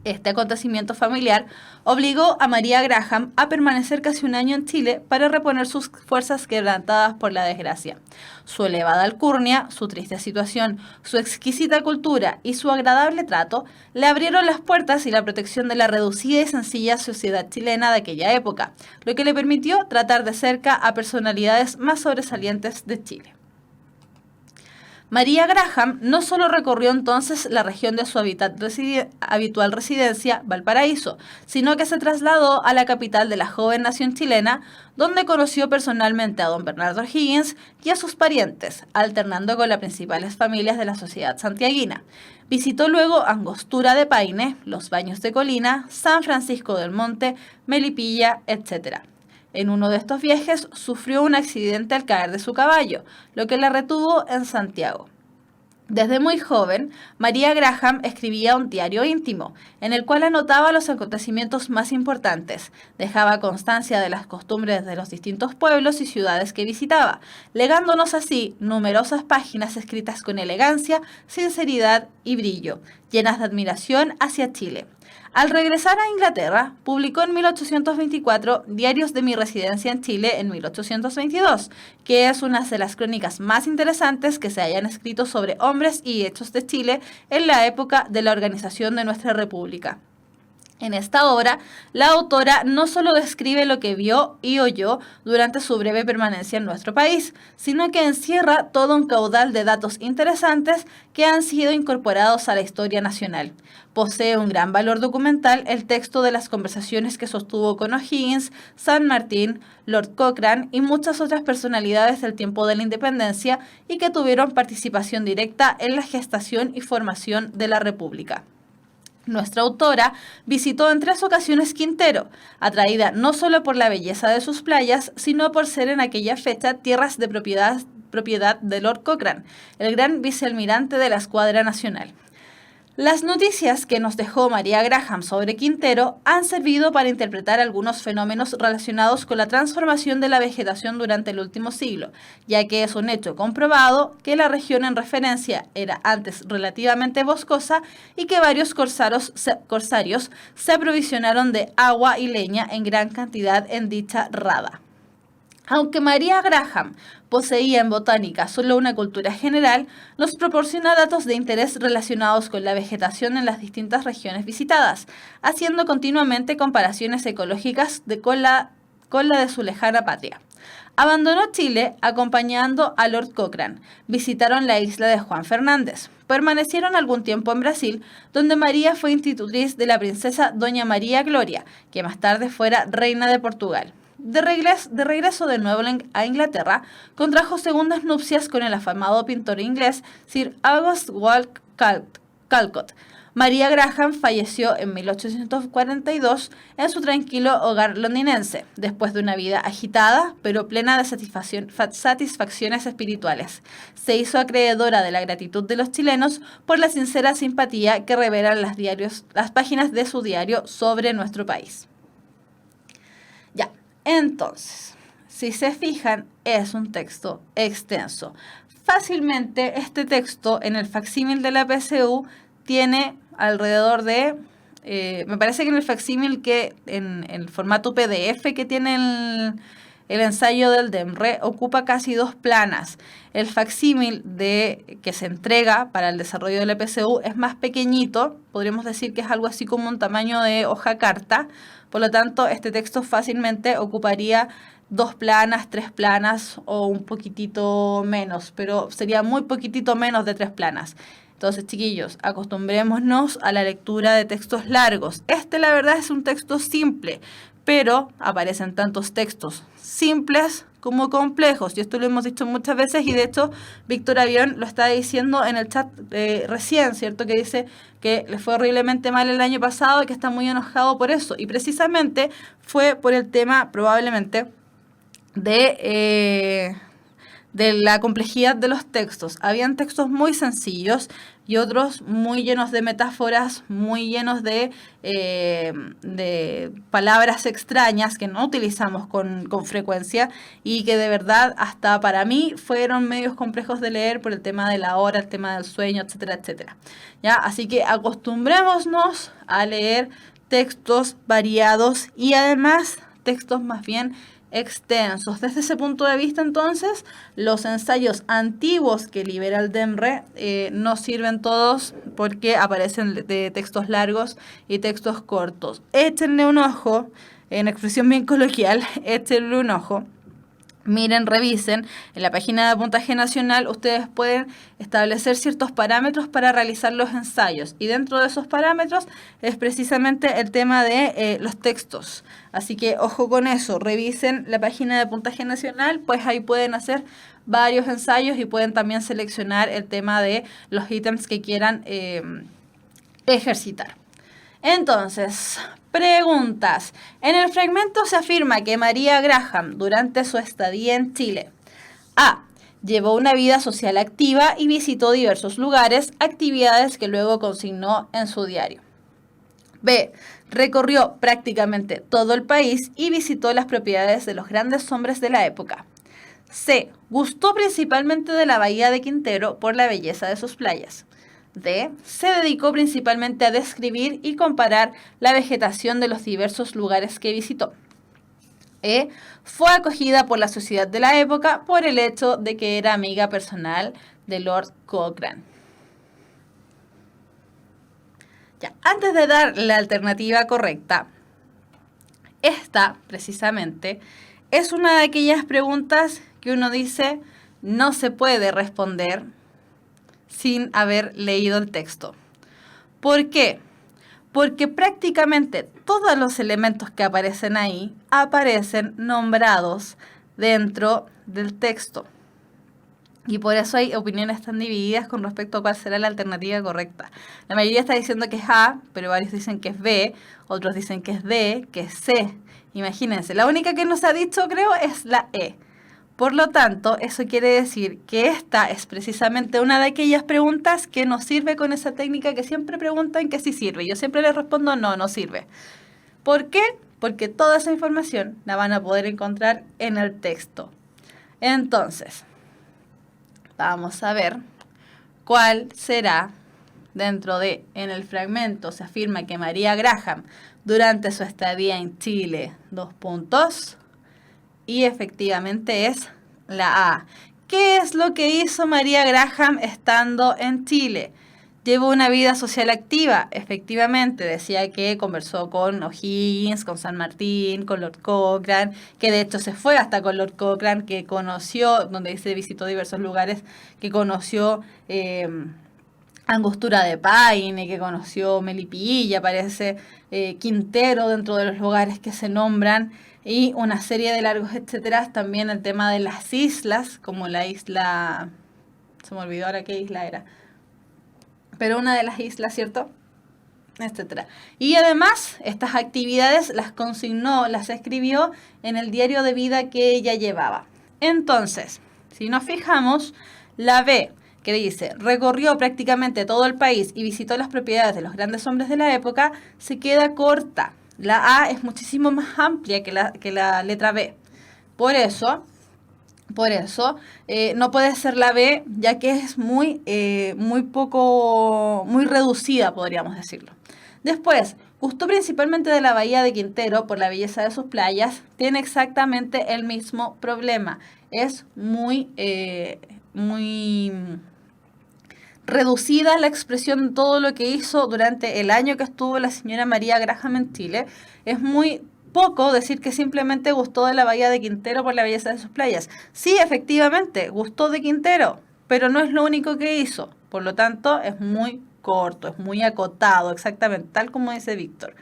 Este acontecimiento familiar obligó a María Graham a permanecer casi un año en Chile para reponer sus fuerzas quebrantadas por la desgracia. Su elevada alcurnia, su triste situación, su exquisita cultura y su agradable trato le abrieron las puertas y la protección de la reducida y sencilla sociedad chilena de aquella época, lo que le permitió tratar de cerca a personalidades más sobresalientes de Chile. María Graham no solo recorrió entonces la región de su habitual residencia, Valparaíso, sino que se trasladó a la capital de la joven nación chilena, donde conoció personalmente a don Bernardo O'Higgins y a sus parientes, alternando con las principales familias de la sociedad santiaguina. Visitó luego Angostura de Paine, Los Baños de Colina, San Francisco del Monte, Melipilla, etc. En uno de estos viajes sufrió un accidente al caer de su caballo, lo que la retuvo en Santiago. Desde muy joven, María Graham escribía un diario íntimo, en el cual anotaba los acontecimientos más importantes, dejaba constancia de las costumbres de los distintos pueblos y ciudades que visitaba, legándonos así numerosas páginas escritas con elegancia, sinceridad y brillo, llenas de admiración hacia Chile. Al regresar a Inglaterra, publicó en 1824 Diarios de mi residencia en Chile en 1822, que es una de las crónicas más interesantes que se hayan escrito sobre hombres y hechos de Chile en la época de la organización de nuestra república. En esta obra, la autora no solo describe lo que vio y oyó durante su breve permanencia en nuestro país, sino que encierra todo un caudal de datos interesantes que han sido incorporados a la historia nacional. Posee un gran valor documental el texto de las conversaciones que sostuvo con O'Higgins, San Martín, Lord Cochrane y muchas otras personalidades del tiempo de la independencia y que tuvieron participación directa en la gestación y formación de la República. Nuestra autora visitó en 3 ocasiones Quintero, atraída no solo por la belleza de sus playas, sino por ser en aquella fecha tierras de propiedad de Lord Cochrane, el gran vicealmirante de la Escuadra Nacional. Las noticias que nos dejó María Graham sobre Quintero han servido para interpretar algunos fenómenos relacionados con la transformación de la vegetación durante el último siglo, ya que es un hecho comprobado que la región en referencia era antes relativamente boscosa y que varios corsarios se aprovisionaron de agua y leña en gran cantidad en dicha rada. Aunque María Graham poseía en botánica solo una cultura general, nos proporciona datos de interés relacionados con la vegetación en las distintas regiones visitadas, haciendo continuamente comparaciones ecológicas con la de su lejana patria. Abandonó Chile acompañando a Lord Cochrane. Visitaron la isla de Juan Fernández. Permanecieron algún tiempo en Brasil, donde María fue institutriz de la princesa Doña María Gloria, que más tarde fuera reina de Portugal. De regreso de nuevo a Inglaterra, contrajo segundas nupcias con el afamado pintor inglés Sir August Walcott, María Graham falleció en 1842 en su tranquilo hogar londinense, después de una vida agitada, pero plena de satisfacciones espirituales. Se hizo acreedora de la gratitud de los chilenos por la sincera simpatía que revelan las páginas de su diario sobre nuestro país. Ya, entonces, si se fijan, es un texto extenso. Fácilmente este texto en el facsímil de la PSU tiene alrededor de, me parece que en el facsímil que en el formato PDF que tiene el ensayo del DEMRE ocupa casi 2 planas. El facsímil que se entrega para el desarrollo del PSU es más pequeñito, podríamos decir que es algo así como un tamaño de hoja carta, por lo tanto este texto fácilmente ocuparía 2 planas, 3 planas o un poquitito menos, pero sería muy poquitito menos de 3 planas. Entonces, chiquillos, acostumbrémonos a la lectura de textos largos. La verdad, es un texto simple, pero aparecen tantos textos simples como complejos. Y esto lo hemos dicho muchas veces y, de hecho, Víctor Avión lo está diciendo en el chat recién, ¿cierto? Que dice que le fue horriblemente mal el año pasado y que está muy enojado por eso. Y precisamente fue por el tema, probablemente, de la complejidad de los textos. Habían textos muy sencillos y otros muy llenos de metáforas, muy llenos de palabras extrañas que no utilizamos con frecuencia y que de verdad hasta para mí fueron medios complejos de leer por el tema de la hora, el tema del sueño, etcétera, etcétera. ¿Ya? Así que acostumbrémonos a leer textos variados y además textos más bien extensos. Desde ese punto de vista, entonces, los ensayos antiguos que libera el DEMRE no sirven todos porque aparecen de textos largos y textos cortos. Échenle un ojo, en expresión bien coloquial, échenle un ojo. Miren, revisen, en la página de Puntaje Nacional ustedes pueden establecer ciertos parámetros para realizar los ensayos y dentro de esos parámetros es precisamente el tema de los textos. Así que ojo con eso, revisen la página de Puntaje Nacional, pues ahí pueden hacer varios ensayos y pueden también seleccionar el tema de los ítems que quieran ejercitar. Entonces, preguntas. En el fragmento se afirma que María Graham, durante su estadía en Chile, A. Llevó una vida social activa y visitó diversos lugares, actividades que luego consignó en su diario. B. Recorrió prácticamente todo el país y visitó las propiedades de los grandes hombres de la época. C. Gustó principalmente de la bahía de Quintero por la belleza de sus playas. D. Se dedicó principalmente a describir y comparar la vegetación de los diversos lugares que visitó. E. Fue acogida por la sociedad de la época por el hecho de que era amiga personal de Lord Cochrane. Ya, antes de dar la alternativa correcta, esta precisamente es una de aquellas preguntas que uno dice no se puede responder sin haber leído el texto. ¿Por qué? Porque prácticamente todos los elementos que aparecen ahí aparecen nombrados dentro del texto. Y por eso hay opiniones tan divididas con respecto a cuál será la alternativa correcta. La mayoría está diciendo que es A, pero varios dicen que es B, otros dicen que es D, que es C. Imagínense, la única que no se ha dicho, creo, es la E. Por lo tanto, eso quiere decir que esta es precisamente una de aquellas preguntas que nos sirve con esa técnica que siempre preguntan que sí sirve. Yo siempre les respondo no, no sirve. ¿Por qué? Porque toda esa información la van a poder encontrar en el texto. Entonces, vamos a ver cuál será en el fragmento se afirma que María Graham durante su estadía en Chile, y efectivamente es la A. ¿Qué es lo que hizo María Graham estando en Chile? Llevó una vida social activa, efectivamente, decía que conversó con O'Higgins, con San Martín, con Lord Cochrane, que de hecho se fue hasta con Lord Cochrane, que conoció, donde se visitó diversos lugares, que conoció Angostura de Paine, que conoció Melipilla, parece Quintero dentro de los lugares que se nombran, y una serie de largos etcétera. También el tema de las islas, como la isla, se me olvidó ahora qué isla era, pero una de las islas, ¿cierto? etcétera. Y además, estas actividades las consignó, las escribió en el diario de vida que ella llevaba. Entonces, si nos fijamos, la B, que dice, recorrió prácticamente todo el país y visitó las propiedades de los grandes hombres de la época, se queda corta. La A es muchísimo más amplia que la letra B. Por eso, no puede ser la B, ya que es muy reducida, podríamos decirlo. Después, gustó principalmente de la bahía de Quintero por la belleza de sus playas. Tiene exactamente el mismo problema. Es muy reducida la expresión de todo lo que hizo durante el año que estuvo la señora María Graham en Chile. Es muy poco decir que simplemente gustó de la bahía de Quintero por la belleza de sus playas. Sí, efectivamente, gustó de Quintero, pero no es lo único que hizo. Por lo tanto, es muy corto, es muy acotado, exactamente, tal como dice Víctor.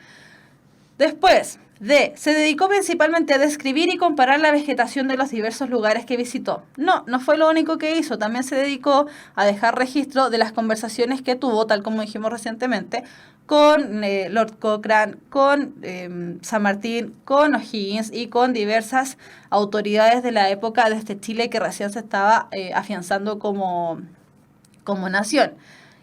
Después, D. Se dedicó principalmente a describir y comparar la vegetación de los diversos lugares que visitó. No fue lo único que hizo, también se dedicó a dejar registro de las conversaciones que tuvo, tal como dijimos recientemente, con Lord Cochrane, con San Martín, con O'Higgins y con diversas autoridades de la época de este Chile que recién se estaba afianzando como nación.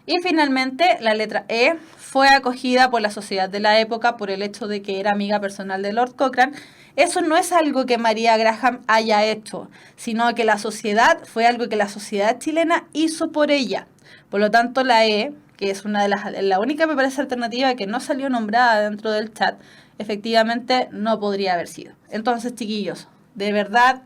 Y finalmente, la letra E fue acogida por la sociedad de la época por el hecho de que era amiga personal de Lord Cochrane. Eso no es algo que María Graham haya hecho, sino que la sociedad fue algo que la sociedad chilena hizo por ella. Por lo tanto, la E, que es la única, me parece, alternativa que no salió nombrada dentro del chat, efectivamente no podría haber sido. Entonces, chiquillos, de verdad,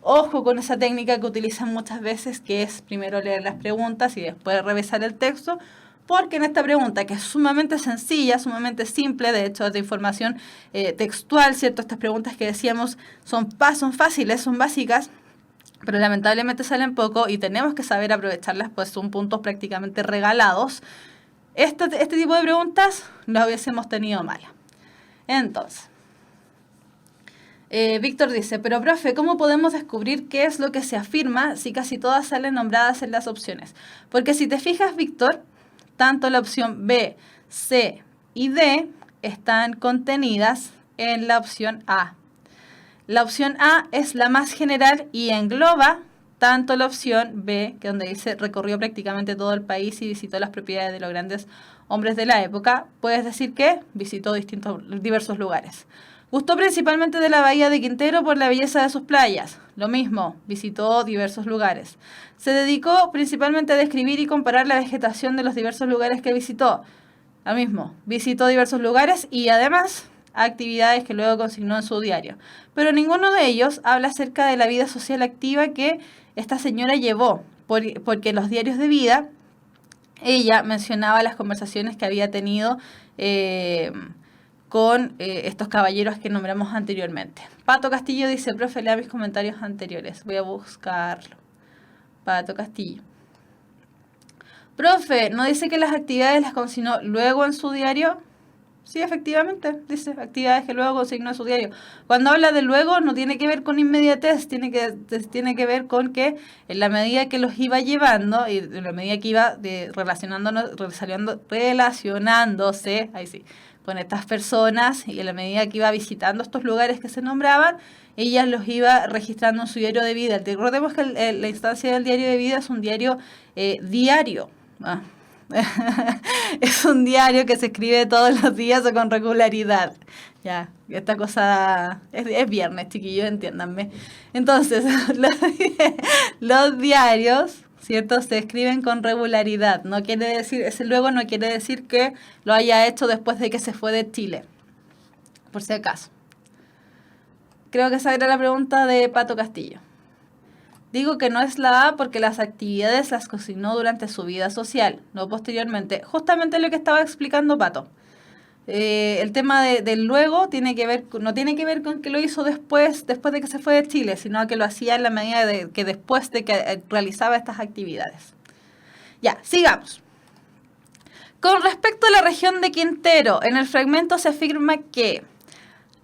ojo con esa técnica que utilizan muchas veces, que es primero leer las preguntas y después revisar el texto, porque en esta pregunta, que es sumamente sencilla, sumamente simple, de hecho es de información textual, ¿cierto? Estas preguntas que decíamos son fáciles, son básicas, pero lamentablemente salen poco y tenemos que saber aprovecharlas, pues son puntos prácticamente regalados. Este tipo de preguntas las hubiésemos tenido malas. Entonces, Víctor dice, pero profe, ¿cómo podemos descubrir qué es lo que se afirma si casi todas salen nombradas en las opciones? Porque si te fijas, Víctor, tanto la opción B, C y D están contenidas en la opción A. La opción A es la más general y engloba tanto la opción B, que donde dice recorrió prácticamente todo el país y visitó las propiedades de los grandes hombres de la época. Puedes decir que visitó diversos lugares. Gustó principalmente de la bahía de Quintero por la belleza de sus playas. Lo mismo, visitó diversos lugares. Se dedicó principalmente a describir y comparar la vegetación de los diversos lugares que visitó. Lo mismo, visitó diversos lugares y además actividades que luego consignó en su diario. Pero ninguno de ellos habla acerca de la vida social activa que esta señora llevó, porque en los diarios de vida ella mencionaba las conversaciones que había tenido con estos caballeros que nombramos anteriormente. Pato Castillo dice, profe, lea mis comentarios anteriores. Voy a buscarlo. Pato Castillo. Profe, ¿no dice que las actividades las consignó luego en su diario? Sí, efectivamente, dice actividades que luego consignó en su diario. Cuando habla de luego no tiene que ver con inmediatez, tiene que ver con que en la medida que los iba llevando y en la medida que iba relacionándose, ahí sí, con estas personas y en la medida que iba visitando estos lugares que se nombraban, ella los iba registrando en su diario de vida. Recordemos que la instancia del diario de vida es un diario diario. Es un diario que se escribe todos los días o con regularidad. Ya, esta cosa es viernes, chiquillos, entiéndanme. Entonces, los diarios, ¿cierto? Se escriben con regularidad. No quiere decir, ese luego no quiere decir que lo haya hecho después de que se fue de Chile. Por si acaso. Creo que esa era la pregunta de Pato Castillo. Digo que no es la A porque las actividades las consignó durante su vida social, no posteriormente. Justamente lo que estaba explicando Pato. El tema del luego no tiene que ver con que lo hizo después de que se fue de Chile, sino que lo hacía en la medida de que después de que realizaba estas actividades. Ya, sigamos. Con respecto a la región de Quintero, en el fragmento se afirma que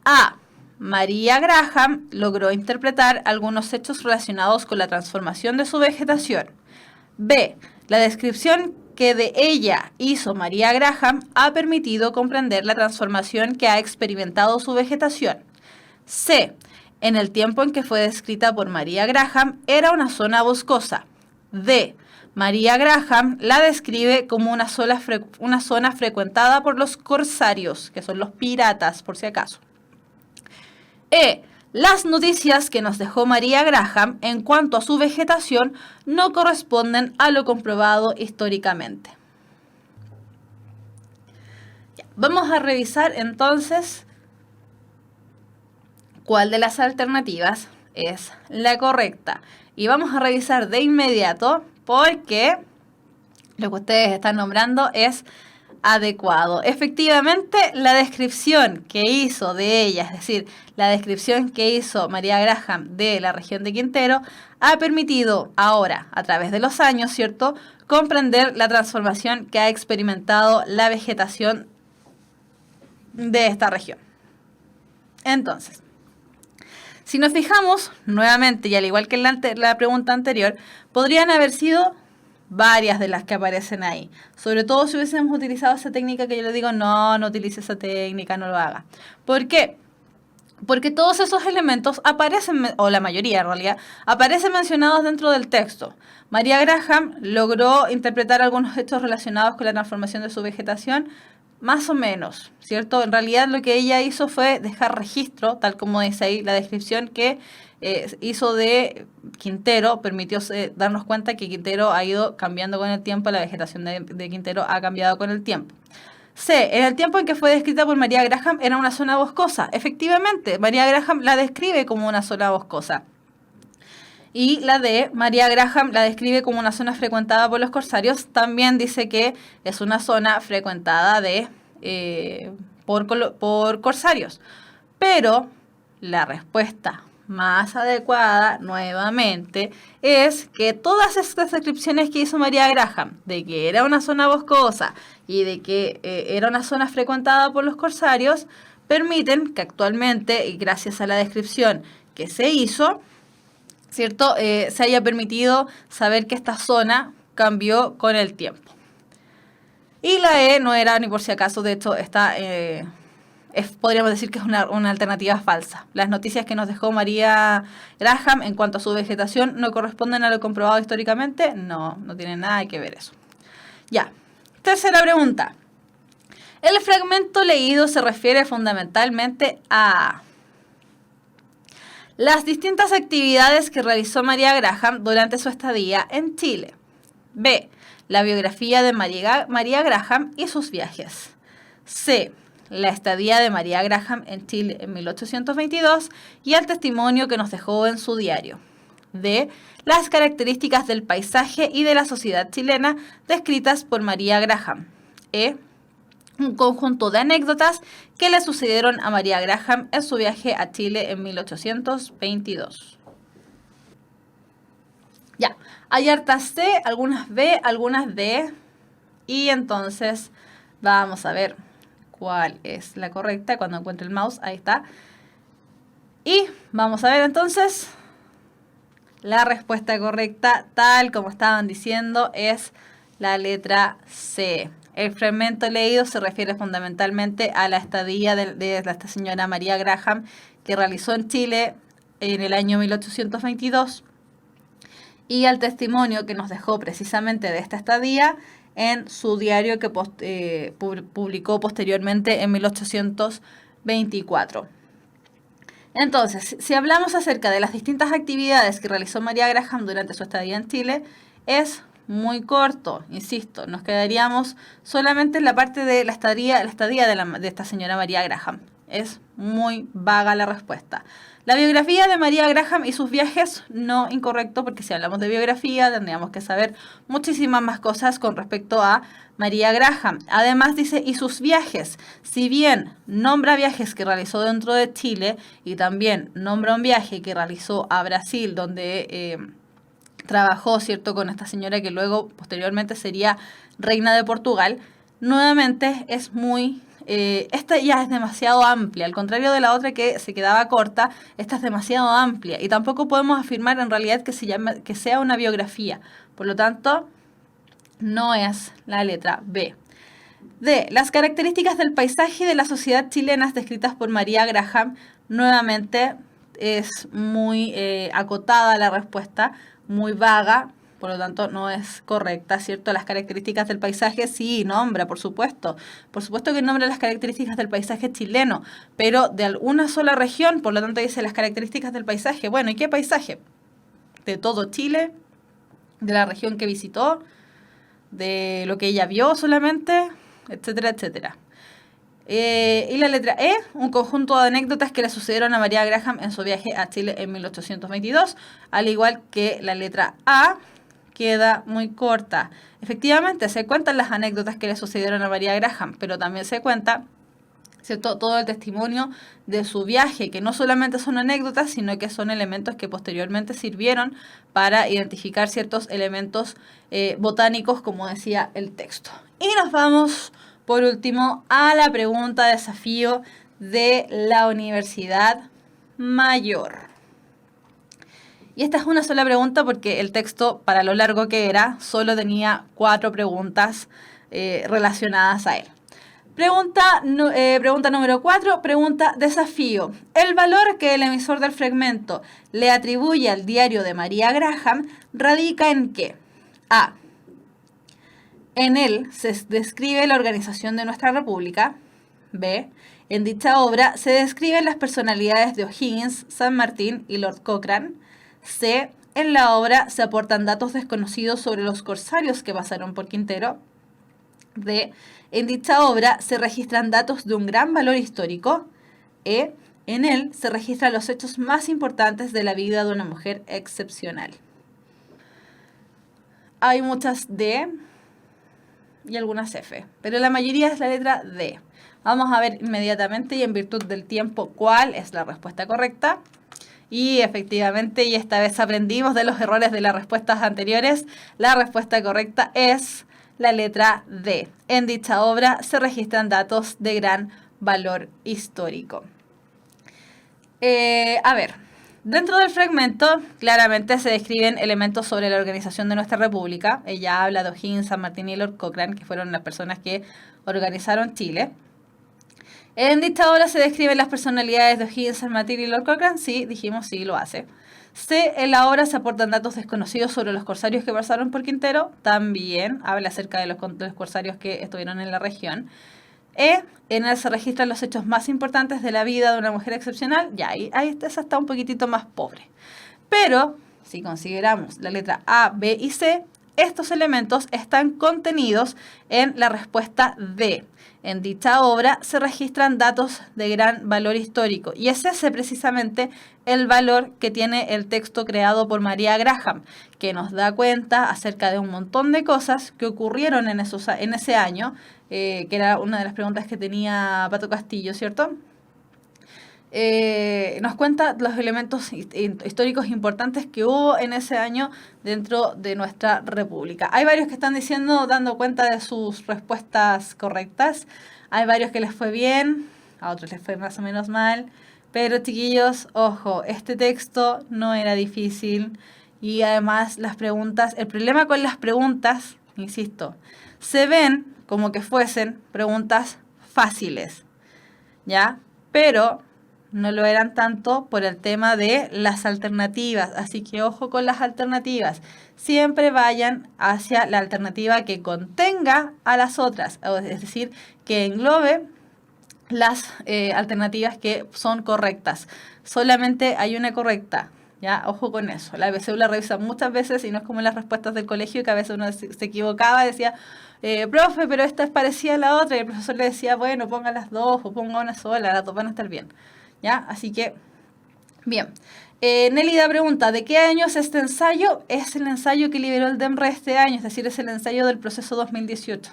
A. María Graham logró interpretar algunos hechos relacionados con la transformación de su vegetación. B. La descripción que de ella hizo María Graham ha permitido comprender la transformación que ha experimentado su vegetación. C. En el tiempo en que fue descrita por María Graham era una zona boscosa. D. María Graham la describe como una zona frecuentada por los corsarios, que son los piratas, por si acaso. E. Las noticias que nos dejó María Graham en cuanto a su vegetación no corresponden a lo comprobado históricamente. Vamos a revisar entonces cuál de las alternativas es la correcta. Y vamos a revisar de inmediato porque lo que ustedes están nombrando es adecuado. Efectivamente, la descripción que hizo de ella, es decir, la descripción que hizo María Graham de la región de Quintero, ha permitido ahora, a través de los años, ¿cierto?, comprender la transformación que ha experimentado la vegetación de esta región. Entonces, si nos fijamos, nuevamente, y al igual que en la pregunta anterior, podrían haber sido varias de las que aparecen ahí. Sobre todo si hubiésemos utilizado esa técnica que yo le digo, no utilice esa técnica, no lo haga. ¿Por qué? Porque todos esos elementos aparecen, o la mayoría en realidad, aparecen mencionados dentro del texto. María Graham logró interpretar algunos hechos relacionados con la transformación de su vegetación, más o menos, ¿cierto? En realidad lo que ella hizo fue dejar registro, tal como dice ahí la descripción que hizo de Quintero, permitió darnos cuenta que Quintero ha ido cambiando con el tiempo, la vegetación de Quintero ha cambiado con el tiempo. C. En el tiempo en que fue descrita por María Graham era una zona boscosa. Efectivamente, María Graham la describe como una zona boscosa. Y la D. María Graham la describe como una zona frecuentada por los corsarios. También dice que es una zona frecuentada por corsarios. Pero la respuesta más adecuada, nuevamente, es que todas estas descripciones que hizo María Graham, de que era una zona boscosa y de que era una zona frecuentada por los corsarios, permiten que actualmente, y gracias a la descripción que se hizo, ¿cierto?, se haya permitido saber que esta zona cambió con el tiempo. Y la E no era ni por si acaso, de hecho, está... podríamos decir que es una alternativa falsa. Las noticias que nos dejó María Graham en cuanto a su vegetación no corresponden a lo comprobado históricamente. No tienen nada que ver eso. Ya. Tercera pregunta. El fragmento leído se refiere fundamentalmente a las distintas actividades que realizó María Graham durante su estadía en Chile. B. La biografía de María Graham y sus viajes. C. La estadía de María Graham en Chile en 1822 y el testimonio que nos dejó en su diario. D. Las características del paisaje y de la sociedad chilena descritas por María Graham. E. Un conjunto de anécdotas que le sucedieron a María Graham en su viaje a Chile en 1822. Ya, hay hartas C, algunas B, algunas D. Y entonces vamos a ver cuál es la correcta. Cuando encuentre el mouse, ahí está. Y vamos a ver entonces la respuesta correcta, tal como estaban diciendo, es la letra C. El fragmento leído se refiere fundamentalmente a la estadía de esta señora María Graham que realizó en Chile en el año 1822 y al testimonio que nos dejó precisamente de esta estadía en su diario que publicó posteriormente en 1824. Entonces, si hablamos acerca de las distintas actividades que realizó María Graham durante su estadía en Chile, es muy corto, insisto, nos quedaríamos solamente en la parte de la estadía de esta señora María Graham. Es muy vaga la respuesta. La biografía de María Graham y sus viajes, no incorrecto, porque si hablamos de biografía tendríamos que saber muchísimas más cosas con respecto a María Graham. Además dice, y sus viajes, si bien nombra viajes que realizó dentro de Chile y también nombra un viaje que realizó a Brasil, donde trabajó, ¿cierto?, con esta señora que luego, posteriormente, sería reina de Portugal, nuevamente es muy... esta ya es demasiado amplia, al contrario de la otra que se quedaba corta, esta es demasiado amplia y tampoco podemos afirmar en realidad que sea una biografía. Por lo tanto, No es la letra B. D. Las características del paisaje de la sociedad chilena descritas por María Graham. Nuevamente es muy acotada la respuesta, muy vaga, por lo tanto no es correcta, ¿cierto? Las características del paisaje sí nombra, por supuesto. Por supuesto que nombra las características del paisaje chileno, pero de alguna sola región, por lo tanto dice las características del paisaje. Bueno, ¿y qué paisaje? De todo Chile, de la región que visitó, de lo que ella vio solamente, etcétera, etcétera. Y la letra E, un conjunto de anécdotas que le sucedieron a María Graham en su viaje a Chile en 1822, al igual que la letra A, queda muy corta. Efectivamente, se cuentan las anécdotas que le sucedieron a María Graham, pero también se cuenta, ¿cierto?, todo el testimonio de su viaje, que no solamente son anécdotas, sino que son elementos que posteriormente sirvieron para identificar ciertos elementos botánicos, como decía el texto. Y nos vamos, por último, a la pregunta desafío de la Universidad Mayor. Y esta es una sola pregunta porque el texto, para lo largo que era, solo tenía 4 preguntas relacionadas a él. Pregunta número 4, pregunta desafío. El valor que el emisor del fragmento le atribuye al diario de María Graham radica en qué. A. En él se describe la organización de nuestra república. B. En dicha obra se describen las personalidades de O'Higgins, San Martín y Lord Cochrane. C. En la obra se aportan datos desconocidos sobre los corsarios que pasaron por Quintero. D. En dicha obra se registran datos de un gran valor histórico. E. En él se registran los hechos más importantes de la vida de una mujer excepcional. Hay muchas D y algunas F, pero la mayoría es la letra D. Vamos a ver inmediatamente y en virtud del tiempo cuál es la respuesta correcta. Y efectivamente, y esta vez aprendimos de los errores de las respuestas anteriores, la respuesta correcta es la letra D. En dicha obra se registran datos de gran valor histórico. A ver, dentro del fragmento claramente se describen elementos sobre la organización de nuestra república. Ella habla de O'Higgins, San Martín y Lord Cochrane, que fueron las personas que organizaron Chile. En dicha obra se describen las personalidades de O'Higgins, San Martín y Lord Cochrane. Sí, dijimos sí, lo hace. C. En la obra se aportan datos desconocidos sobre los corsarios que pasaron por Quintero. También habla acerca de los corsarios que estuvieron en la región. E. En él se registran los hechos más importantes de la vida de una mujer excepcional. Ya, ahí esa está un poquitito más pobre. Pero, si consideramos la letra A, B y C, estos elementos están contenidos en la respuesta D. En dicha obra se registran datos de gran valor histórico y es ese precisamente el valor que tiene el texto creado por María Graham, que nos da cuenta acerca de un montón de cosas que ocurrieron en ese año, que era una de las preguntas que tenía Pato Castillo, ¿cierto? Nos cuenta los elementos históricos importantes que hubo en ese año dentro de nuestra república. Hay varios que están dando cuenta de sus respuestas correctas. Hay varios que les fue bien, a otros les fue más o menos mal. Pero chiquillos, ojo, este texto no era difícil y además las preguntas, el problema con las preguntas, insisto, se ven como que fuesen preguntas fáciles, ¿ya? Pero no lo eran tanto por el tema de las alternativas, así que ojo con las alternativas. Siempre vayan hacia la alternativa que contenga a las otras, es decir, que englobe las alternativas que son correctas. Solamente hay una correcta, ¿ya? Ojo con eso. La ABCU la revisa muchas veces y no es como en las respuestas del colegio, que a veces uno se equivocaba y decía, profe, pero esta es parecida a la otra, y el profesor le decía, bueno, ponga las dos o ponga una sola, las dos van a estar bien. ¿Ya? Así que, bien. Nélida pregunta, ¿de qué año es este ensayo? Es el ensayo que liberó el DEMRE este año, es decir, es el ensayo del proceso 2018.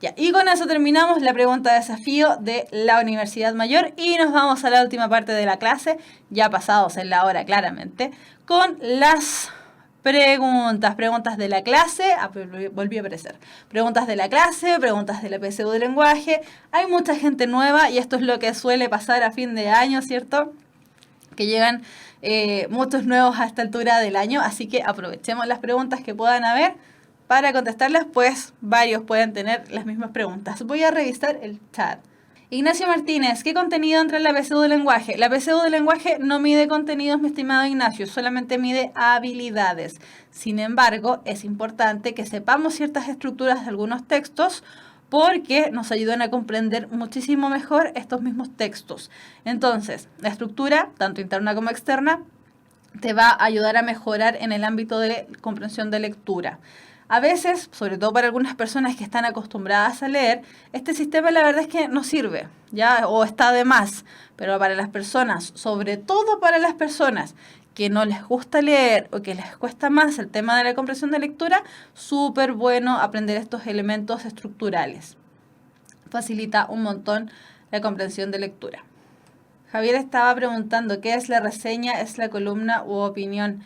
Ya, y con eso terminamos la pregunta de desafío de la Universidad Mayor y nos vamos a la última parte de la clase, ya pasados en la hora claramente, con las preguntas de la clase, volví a aparecer, preguntas de la clase, preguntas de la PSU de lenguaje. Hay mucha gente nueva y esto es lo que suele pasar a fin de año, ¿cierto? Que llegan muchos nuevos a esta altura del año, así que aprovechemos las preguntas que puedan haber para contestarlas, pues varios pueden tener las mismas preguntas. Voy a revisar el chat. Ignacio Martínez, ¿qué contenido entra en la PSU de lenguaje? La PSU de lenguaje no mide contenidos, mi estimado Ignacio, solamente mide habilidades. Sin embargo, es importante que sepamos ciertas estructuras de algunos textos porque nos ayudan a comprender muchísimo mejor estos mismos textos. Entonces, la estructura, tanto interna como externa, te va a ayudar a mejorar en el ámbito de comprensión de lectura. A veces, sobre todo para algunas personas que están acostumbradas a leer, este sistema la verdad es que no sirve, ¿ya? O está de más. Pero para las personas, sobre todo para las personas que no les gusta leer o que les cuesta más el tema de la comprensión de lectura, súper bueno aprender estos elementos estructurales. Facilita un montón la comprensión de lectura. Javier estaba preguntando, ¿qué es la reseña? ¿Es la columna u opinión?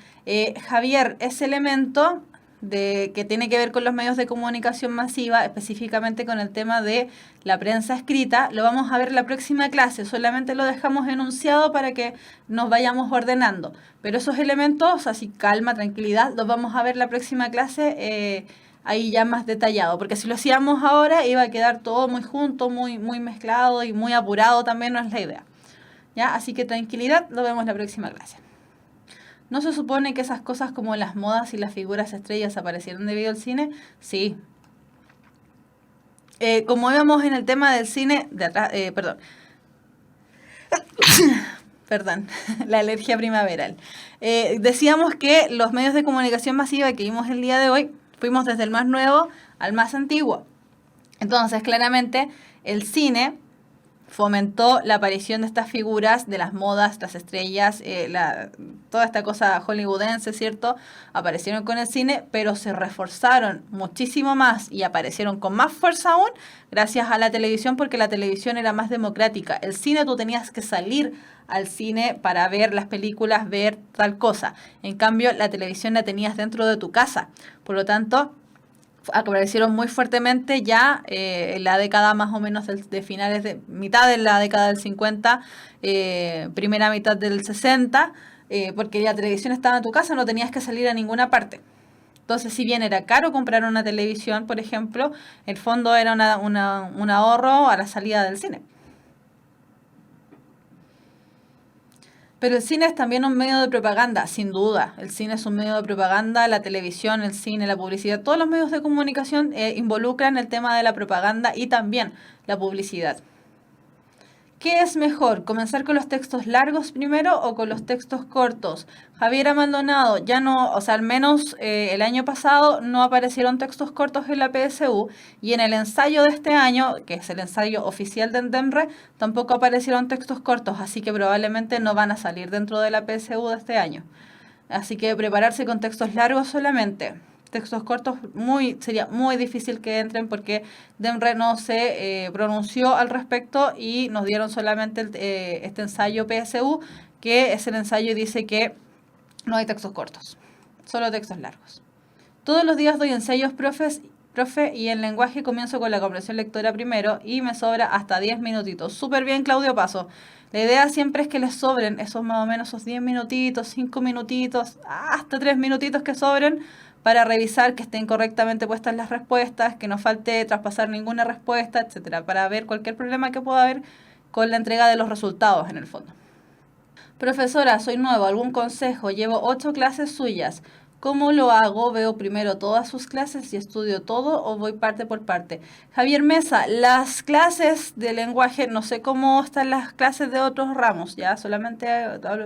Javier, ese elemento que tiene que ver con los medios de comunicación masiva, específicamente con el tema de la prensa escrita, lo vamos a ver en la próxima clase, solamente lo dejamos enunciado para que nos vayamos ordenando, pero esos elementos, así calma, tranquilidad, los vamos a ver en la próxima clase ahí ya más detallado, porque si lo hacíamos ahora iba a quedar todo muy junto, muy mezclado y muy apurado, también no es la idea, ¿ya? Así que tranquilidad, lo vemos en la próxima clase. ¿No se supone que esas cosas como las modas y las figuras estrellas aparecieron debido al cine? Sí. Como íbamos en el tema del cine, perdón, la alergia primaveral. Decíamos que los medios de comunicación masiva que vimos el día de hoy, fuimos desde el más nuevo al más antiguo. Entonces, claramente, el cine fomentó la aparición de estas figuras, de las modas, las estrellas, toda esta cosa hollywoodense, ¿cierto? Aparecieron con el cine, pero se reforzaron muchísimo más y aparecieron con más fuerza aún gracias a la televisión, porque la televisión era más democrática. El cine tú tenías que salir al cine para ver las películas, ver tal cosa. En cambio, la televisión la tenías dentro de tu casa. Por lo tanto, aparecieron muy fuertemente ya en la década más o menos de finales de mitad de la década del 50, primera mitad del 60, porque la televisión estaba en tu casa, no tenías que salir a ninguna parte. Entonces, si bien era caro comprar una televisión, por ejemplo, el fondo era un ahorro a la salida del cine. Pero el cine es también un medio de propaganda, sin duda. El cine es un medio de propaganda, la televisión, el cine, la publicidad, todos los medios de comunicación involucran el tema de la propaganda y también la publicidad. ¿Qué es mejor? ¿Comenzar con los textos largos primero o con los textos cortos? Javiera Maldonado, ya no, o sea, al menos el año pasado no aparecieron textos cortos en la PSU y en el ensayo de este año, que es el ensayo oficial de Endemre, tampoco aparecieron textos cortos, así que probablemente no van a salir dentro de la PSU de este año. Así que prepararse con textos largos solamente. Textos cortos sería muy difícil que entren porque DEMRE no se pronunció al respecto y nos dieron solamente este ensayo PSU, que es el ensayo y dice que no hay textos cortos, solo textos largos. Todos los días doy ensayos, profe, y en lenguaje comienzo con la comprensión lectora primero y me sobra hasta 10 minutitos. Súper bien, Claudio Paso. La idea siempre es que les sobren esos más o menos esos 10 minutitos, 5 minutitos, hasta 3 minutitos que sobren, para revisar que estén correctamente puestas las respuestas, que no falte traspasar ninguna respuesta, etcétera, para ver cualquier problema que pueda haber con la entrega de los resultados en el fondo. Profesora, soy nuevo, ¿algún consejo? Llevo 8 clases suyas. ¿Cómo lo hago? ¿Veo primero todas sus clases y estudio todo o voy parte por parte? Javier Mesa, las clases de lenguaje, no sé cómo están las clases de otros ramos, ya solamente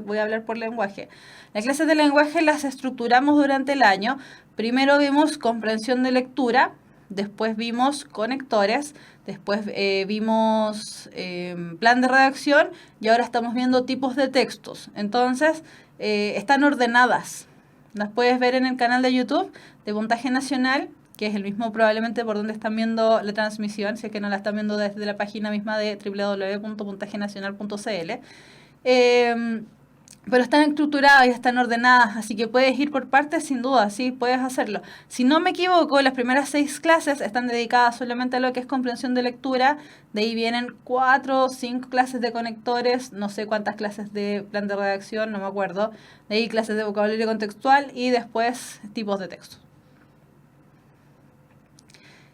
voy a hablar por lenguaje. Las clases de lenguaje las estructuramos durante el año. Primero vimos comprensión de lectura, después vimos conectores, después vimos plan de redacción y ahora estamos viendo tipos de textos. Entonces, están ordenadas. Las puedes ver en el canal de YouTube de Puntaje Nacional, que es el mismo probablemente por donde están viendo la transmisión, si es que no la están viendo desde la página misma de www.puntajenacional.cl. Pero están estructuradas y están ordenadas, así que puedes ir por partes sin duda, sí, puedes hacerlo. Si no me equivoco, las primeras 6 clases están dedicadas solamente a lo que es comprensión de lectura, de ahí vienen 4 o 5 clases de conectores, no sé cuántas clases de plan de redacción, no me acuerdo, de ahí clases de vocabulario contextual y después tipos de texto.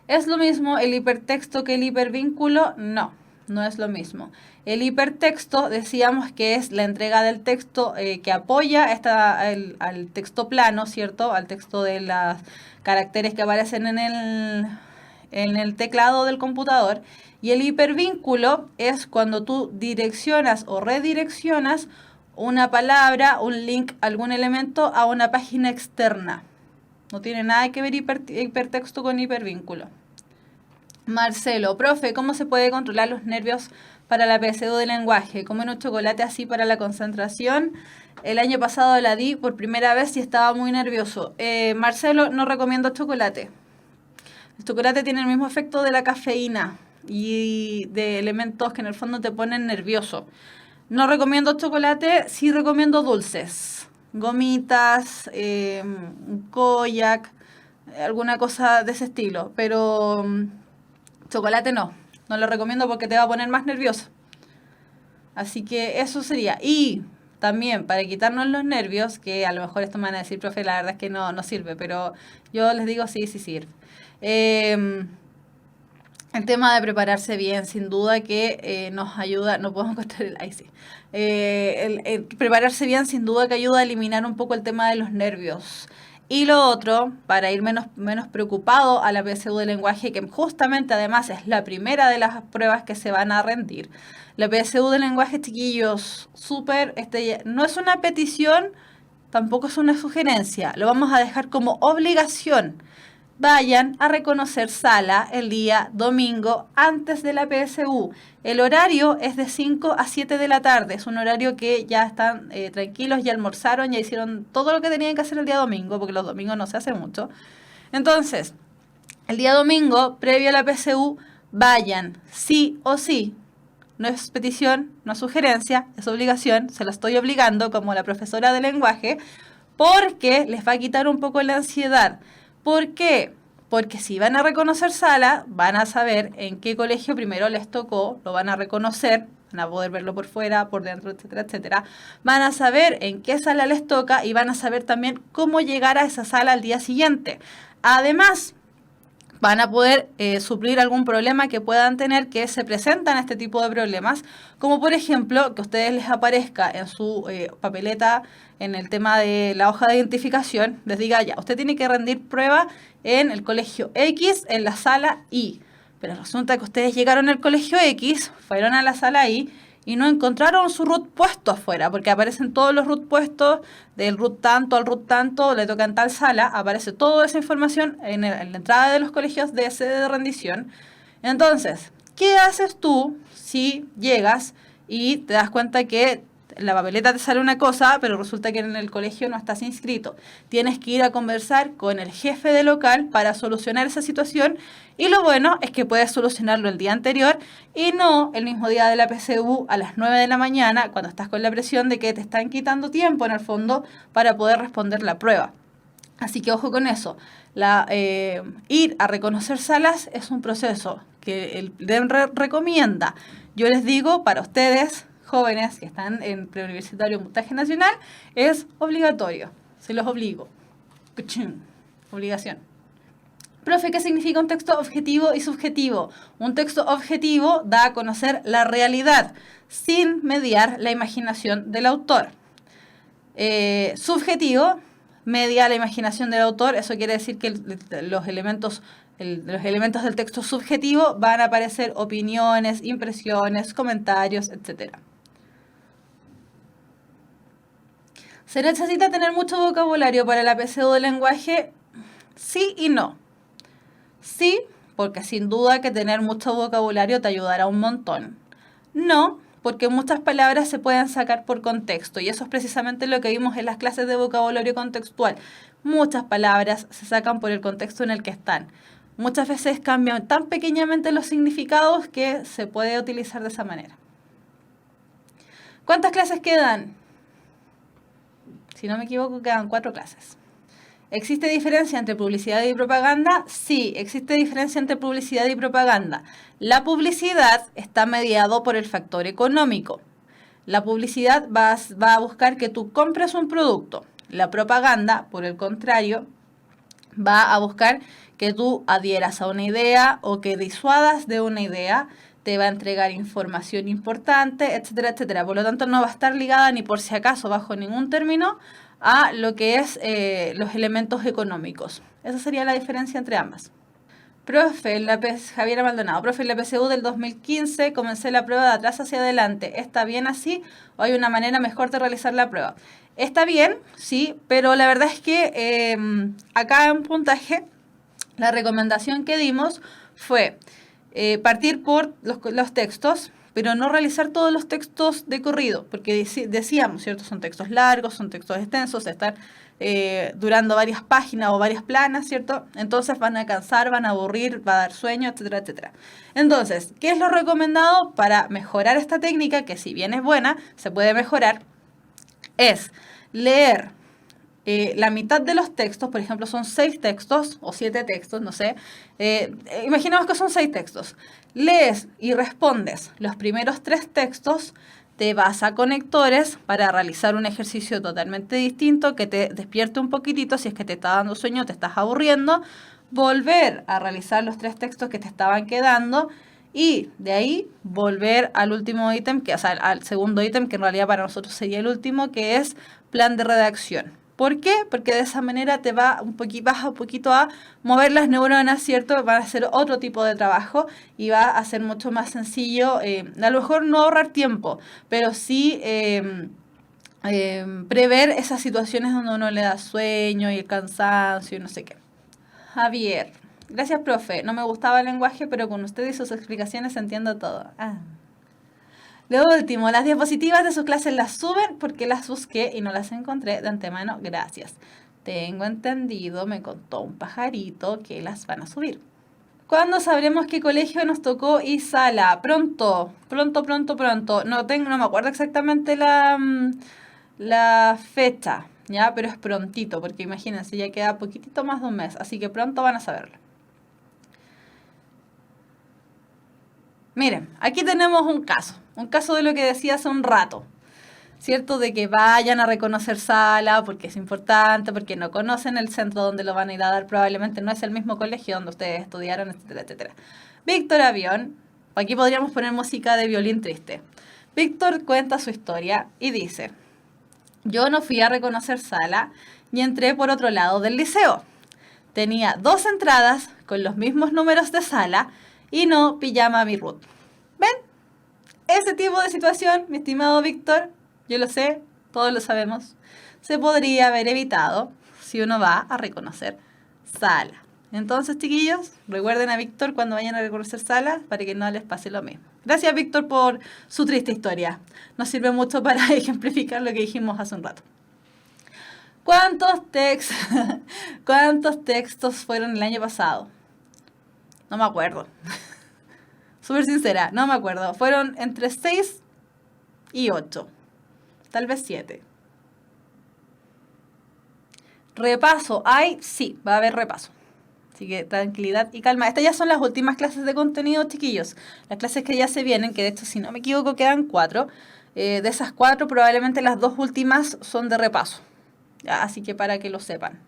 ¿Es lo mismo el hipertexto que el hipervínculo? No, no es lo mismo. El hipertexto decíamos que es la entrega del texto que apoya al texto plano, ¿cierto? Al texto de los caracteres que aparecen en el teclado del computador. Y el hipervínculo es cuando tú direccionas o redireccionas una palabra, un link, algún elemento a una página externa. No tiene nada que ver hipertexto con hipervínculo. Marcelo, profe, ¿cómo se puede controlar los nervios para la PSU de lenguaje? ¿Comer un chocolate así para la concentración? El año pasado la di por primera vez y estaba muy nervioso. Marcelo, no recomiendo chocolate. El chocolate tiene el mismo efecto de la cafeína y de elementos que en el fondo te ponen nervioso. No recomiendo chocolate, sí recomiendo dulces. Gomitas, koyak, alguna cosa de ese estilo. Pero chocolate no lo recomiendo porque te va a poner más nervioso. Así que eso sería. Y también para quitarnos los nervios, que a lo mejor esto me van a decir, profe, la verdad es que no sirve, pero yo les digo sí sirve. El tema de prepararse bien, sin duda que nos ayuda, no puedo encontrar el ahí sí. El prepararse bien, sin duda que ayuda a eliminar un poco el tema de los nervios. Y lo otro, para ir menos preocupado a la PSU de lenguaje, que justamente además es la primera de las pruebas que se van a rendir. La PSU de lenguaje, chiquillos, no es una petición, tampoco es una sugerencia, lo vamos a dejar como obligación. Vayan a reconocer sala el día domingo antes de la PSU. El horario es de 5 a 7 de la tarde. Es un horario que ya están tranquilos, ya almorzaron, ya hicieron todo lo que tenían que hacer el día domingo, porque los domingos no se hace mucho. Entonces, el día domingo, previo a la PSU, vayan, sí o sí. No es petición, no es sugerencia, es obligación. Se lo estoy obligando como la profesora de lenguaje, porque les va a quitar un poco la ansiedad. ¿Por qué? Porque si van a reconocer sala, van a saber en qué colegio primero les tocó, lo van a reconocer, van a poder verlo por fuera, por dentro, etcétera, etcétera. Van a saber en qué sala les toca y van a saber también cómo llegar a esa sala al día siguiente. Además, van a poder suplir algún problema que puedan tener que se presentan este tipo de problemas, como por ejemplo que a ustedes les aparezca en su papeleta, en el tema de la hoja de identificación, les diga ya, usted tiene que rendir prueba en el colegio X, en la sala Y. Pero resulta que ustedes llegaron al colegio X, fueron a la sala Y y no encontraron su root puesto afuera, porque aparecen todos los root puestos, del root tanto al root tanto, le toca en tal sala, aparece toda esa información en la entrada de los colegios de sede de rendición. Entonces, ¿qué haces tú si llegas y te das cuenta que en la papeleta te sale una cosa, pero resulta que en el colegio no estás inscrito? Tienes que ir a conversar con el jefe de local para solucionar esa situación, y lo bueno es que puedes solucionarlo el día anterior y no el mismo día de la PSU a las 9 de la mañana, cuando estás con la presión de que te están quitando tiempo en el fondo para poder responder la prueba. Así que ojo con eso. Ir a reconocer salas es un proceso que el DEM recomienda. Yo les digo, para ustedes jóvenes que están en preuniversitario puntaje nacional, es obligatorio. Se los obligo. Obligación. Profe, ¿qué significa un texto objetivo y subjetivo? Un texto objetivo da a conocer la realidad sin mediar la imaginación del autor. Subjetivo media la imaginación del autor. Eso quiere decir que los elementos del texto subjetivo van a aparecer opiniones, impresiones, comentarios, etc. ¿Se necesita tener mucho vocabulario para la PSU de lenguaje? Sí y no. Sí, porque sin duda que tener mucho vocabulario te ayudará un montón. No, porque muchas palabras se pueden sacar por contexto, y eso es precisamente lo que vimos en las clases de vocabulario contextual. Muchas palabras se sacan por el contexto en el que están. Muchas veces cambian tan pequeñamente los significados que se puede utilizar de esa manera. ¿Cuántas clases quedan? Si no me equivoco, quedan 4 clases. ¿Existe diferencia entre publicidad y propaganda? Sí, existe diferencia entre publicidad y propaganda. La publicidad está mediado por el factor económico. La publicidad va a buscar que tú compres un producto. La propaganda, por el contrario, va a buscar que tú adhieras a una idea o que disuadas de una idea, te va a entregar información importante, etcétera, etcétera. Por lo tanto, no va a estar ligada ni por si acaso bajo ningún término a lo que es los elementos económicos. Esa sería la diferencia entre ambas. Profe, Javiera Maldonado, profe, en la PSU del 2015 comencé la prueba de atrás hacia adelante. ¿Está bien así o hay una manera mejor de realizar la prueba? Está bien, sí, pero la verdad es que acá en puntaje la recomendación que dimos fue partir por los textos, pero no realizar todos los textos de corrido, porque decíamos, ¿cierto? Son textos largos, son textos extensos, están durando varias páginas o varias planas, ¿cierto? Entonces van a cansar, van a aburrir, va a dar sueño, etcétera, etcétera. Entonces, ¿qué es lo recomendado para mejorar esta técnica? Que si bien es buena, se puede mejorar, es leer la mitad de los textos, por ejemplo, son 6 textos o 7 textos, no sé. Imaginemos que son 6 textos. Lees y respondes los primeros 3 textos, te vas a conectores para realizar un ejercicio totalmente distinto que te despierte un poquitito si es que te está dando sueño, te estás aburriendo, volver a realizar los 3 textos que te estaban quedando y de ahí volver al último ítem, o sea, al segundo ítem, que en realidad para nosotros sería el último, que es plan de redacción. ¿Por qué? Porque de esa manera te vas un poquito a mover las neuronas, ¿cierto? Va a hacer otro tipo de trabajo y va a ser mucho más sencillo. A lo mejor no ahorrar tiempo, pero sí prever esas situaciones donde uno le da sueño y el cansancio y no sé qué. Javier, gracias, profe. No me gustaba el lenguaje, pero con usted y sus explicaciones entiendo todo. Lo último, las diapositivas de sus clases las suben porque las busqué y no las encontré de antemano. Gracias. Tengo entendido, me contó un pajarito, que las van a subir. ¿Cuándo sabremos qué colegio nos tocó y sala? Pronto. No me acuerdo exactamente la fecha, ¿ya? Pero es prontito, porque imagínense, ya queda poquitito más de un mes, así que pronto van a saberlo. Miren, aquí tenemos un caso de lo que decía hace un rato, ¿cierto? De que vayan a reconocer sala porque es importante, porque no conocen el centro donde lo van a ir a dar, probablemente no es el mismo colegio donde ustedes estudiaron, etcétera, etcétera. Víctor Avión, aquí podríamos poner música de violín triste. Víctor cuenta su historia y dice: yo no fui a reconocer sala y entré por otro lado del liceo. Tenía 2 entradas con los mismos números de sala y no pijama mi Ruth. ¿Ven? Ese tipo de situación, mi estimado Víctor, yo lo sé, todos lo sabemos, se podría haber evitado si uno va a reconocer sala. Entonces, chiquillos, recuerden a Víctor cuando vayan a reconocer sala para que no les pase lo mismo. Gracias, Víctor, por su triste historia. Nos sirve mucho para ejemplificar lo que dijimos hace un rato. ¿Cuántos textos fueron el año pasado? No me acuerdo. Súper sincera, no me acuerdo. Fueron entre 6 y 8. Tal vez 7. Repaso. Sí, va a haber repaso. Así que tranquilidad y calma. Estas ya son las últimas clases de contenido, chiquillos. Las clases que ya se vienen, que de hecho, si no me equivoco, quedan 4. De esas 4, probablemente las 2 últimas son de repaso. Ya, así que para que lo sepan.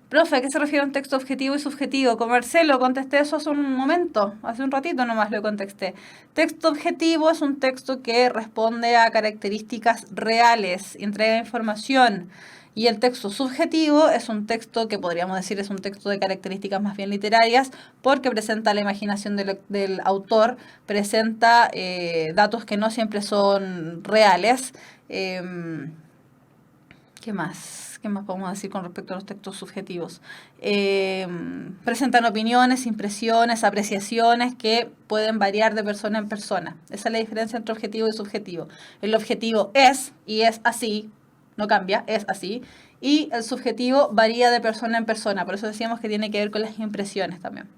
Profe, ¿a qué se refiere un texto objetivo y subjetivo? Con Marcelo contesté eso hace un momento, hace un ratito nomás lo contesté. Texto objetivo es un texto que responde a características reales, entrega información. Y el texto subjetivo es un texto que podríamos decir es un texto de características más bien literarias, porque presenta la imaginación del autor, presenta datos que no siempre son reales. ¿Qué más? ¿Qué más podemos decir con respecto a los textos subjetivos? Presentan opiniones, impresiones, apreciaciones que pueden variar de persona en persona. Esa es la diferencia entre objetivo y subjetivo. El objetivo es, y es así, no cambia, es así. Y el subjetivo varía de persona en persona. Por eso decíamos que tiene que ver con las impresiones también.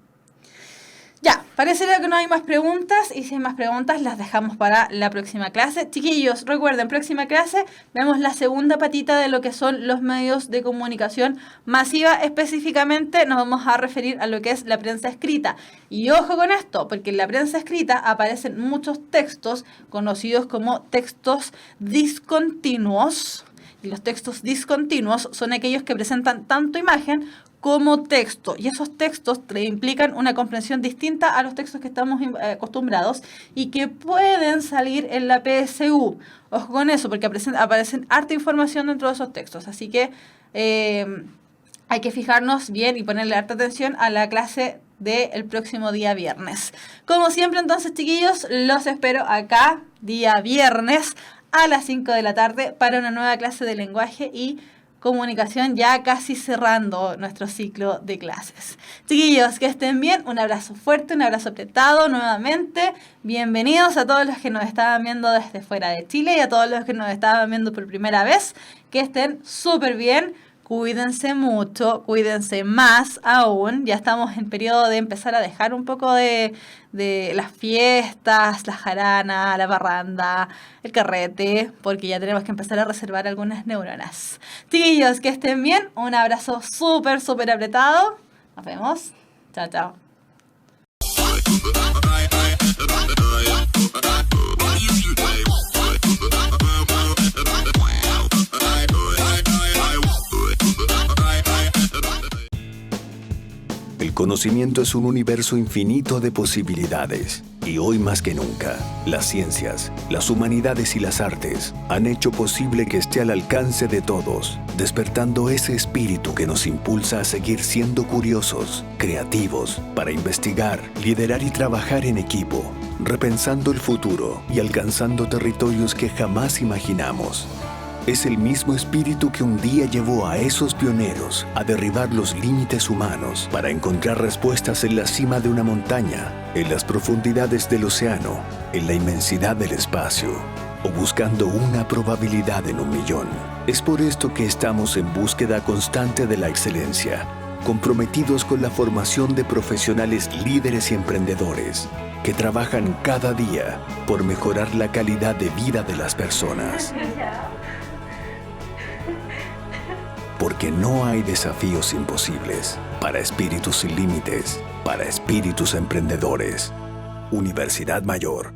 Ya, parecería que no hay más preguntas, y si hay más preguntas las dejamos para la próxima clase. Chiquillos, recuerden, próxima clase vemos la segunda patita de lo que son los medios de comunicación masiva. Específicamente nos vamos a referir a lo que es la prensa escrita. Y ojo con esto, porque en la prensa escrita aparecen muchos textos conocidos como textos discontinuos, Y los textos discontinuos son aquellos que presentan tanto imagen como texto. Y esos textos implican una comprensión distinta a los textos que estamos acostumbrados y que pueden salir en la PSU. Ojo con eso, porque aparecen harta información dentro de esos textos. Así que hay que fijarnos bien y ponerle harta atención a la clase del próximo día viernes. Como siempre, entonces, chiquillos, los espero acá, día viernes, a las 5 de la tarde, para una nueva clase de lenguaje y comunicación, ya casi cerrando nuestro ciclo de clases. Chiquillos, que estén bien, un abrazo fuerte, un abrazo apretado nuevamente. Bienvenidos a todos los que nos estaban viendo desde fuera de Chile y a todos los que nos estaban viendo por primera vez. Que estén súper bien. Cuídense mucho, cuídense más aún. Ya estamos en periodo de empezar a dejar un poco de las fiestas, la jarana, la parranda, el carrete, porque ya tenemos que empezar a reservar algunas neuronas. Chiquillos, que estén bien. Un abrazo súper, súper apretado. Nos vemos. Chao, chao.
El conocimiento es un universo infinito de posibilidades. Y hoy más que nunca, las ciencias, las humanidades y las artes han hecho posible que esté al alcance de todos, despertando ese espíritu que nos impulsa a seguir siendo curiosos, creativos, para investigar, liderar y trabajar en equipo, repensando el futuro y alcanzando territorios que jamás imaginamos. Es el mismo espíritu que un día llevó a esos pioneros a derribar los límites humanos para encontrar respuestas en la cima de una montaña, en las profundidades del océano, en la inmensidad del espacio, o buscando una probabilidad en 1.000.000. Es por esto que estamos en búsqueda constante de la excelencia, comprometidos con la formación de profesionales líderes y emprendedores que trabajan cada día por mejorar la calidad de vida de las personas. Porque no hay desafíos imposibles para espíritus sin límites, para espíritus emprendedores. Universidad Mayor.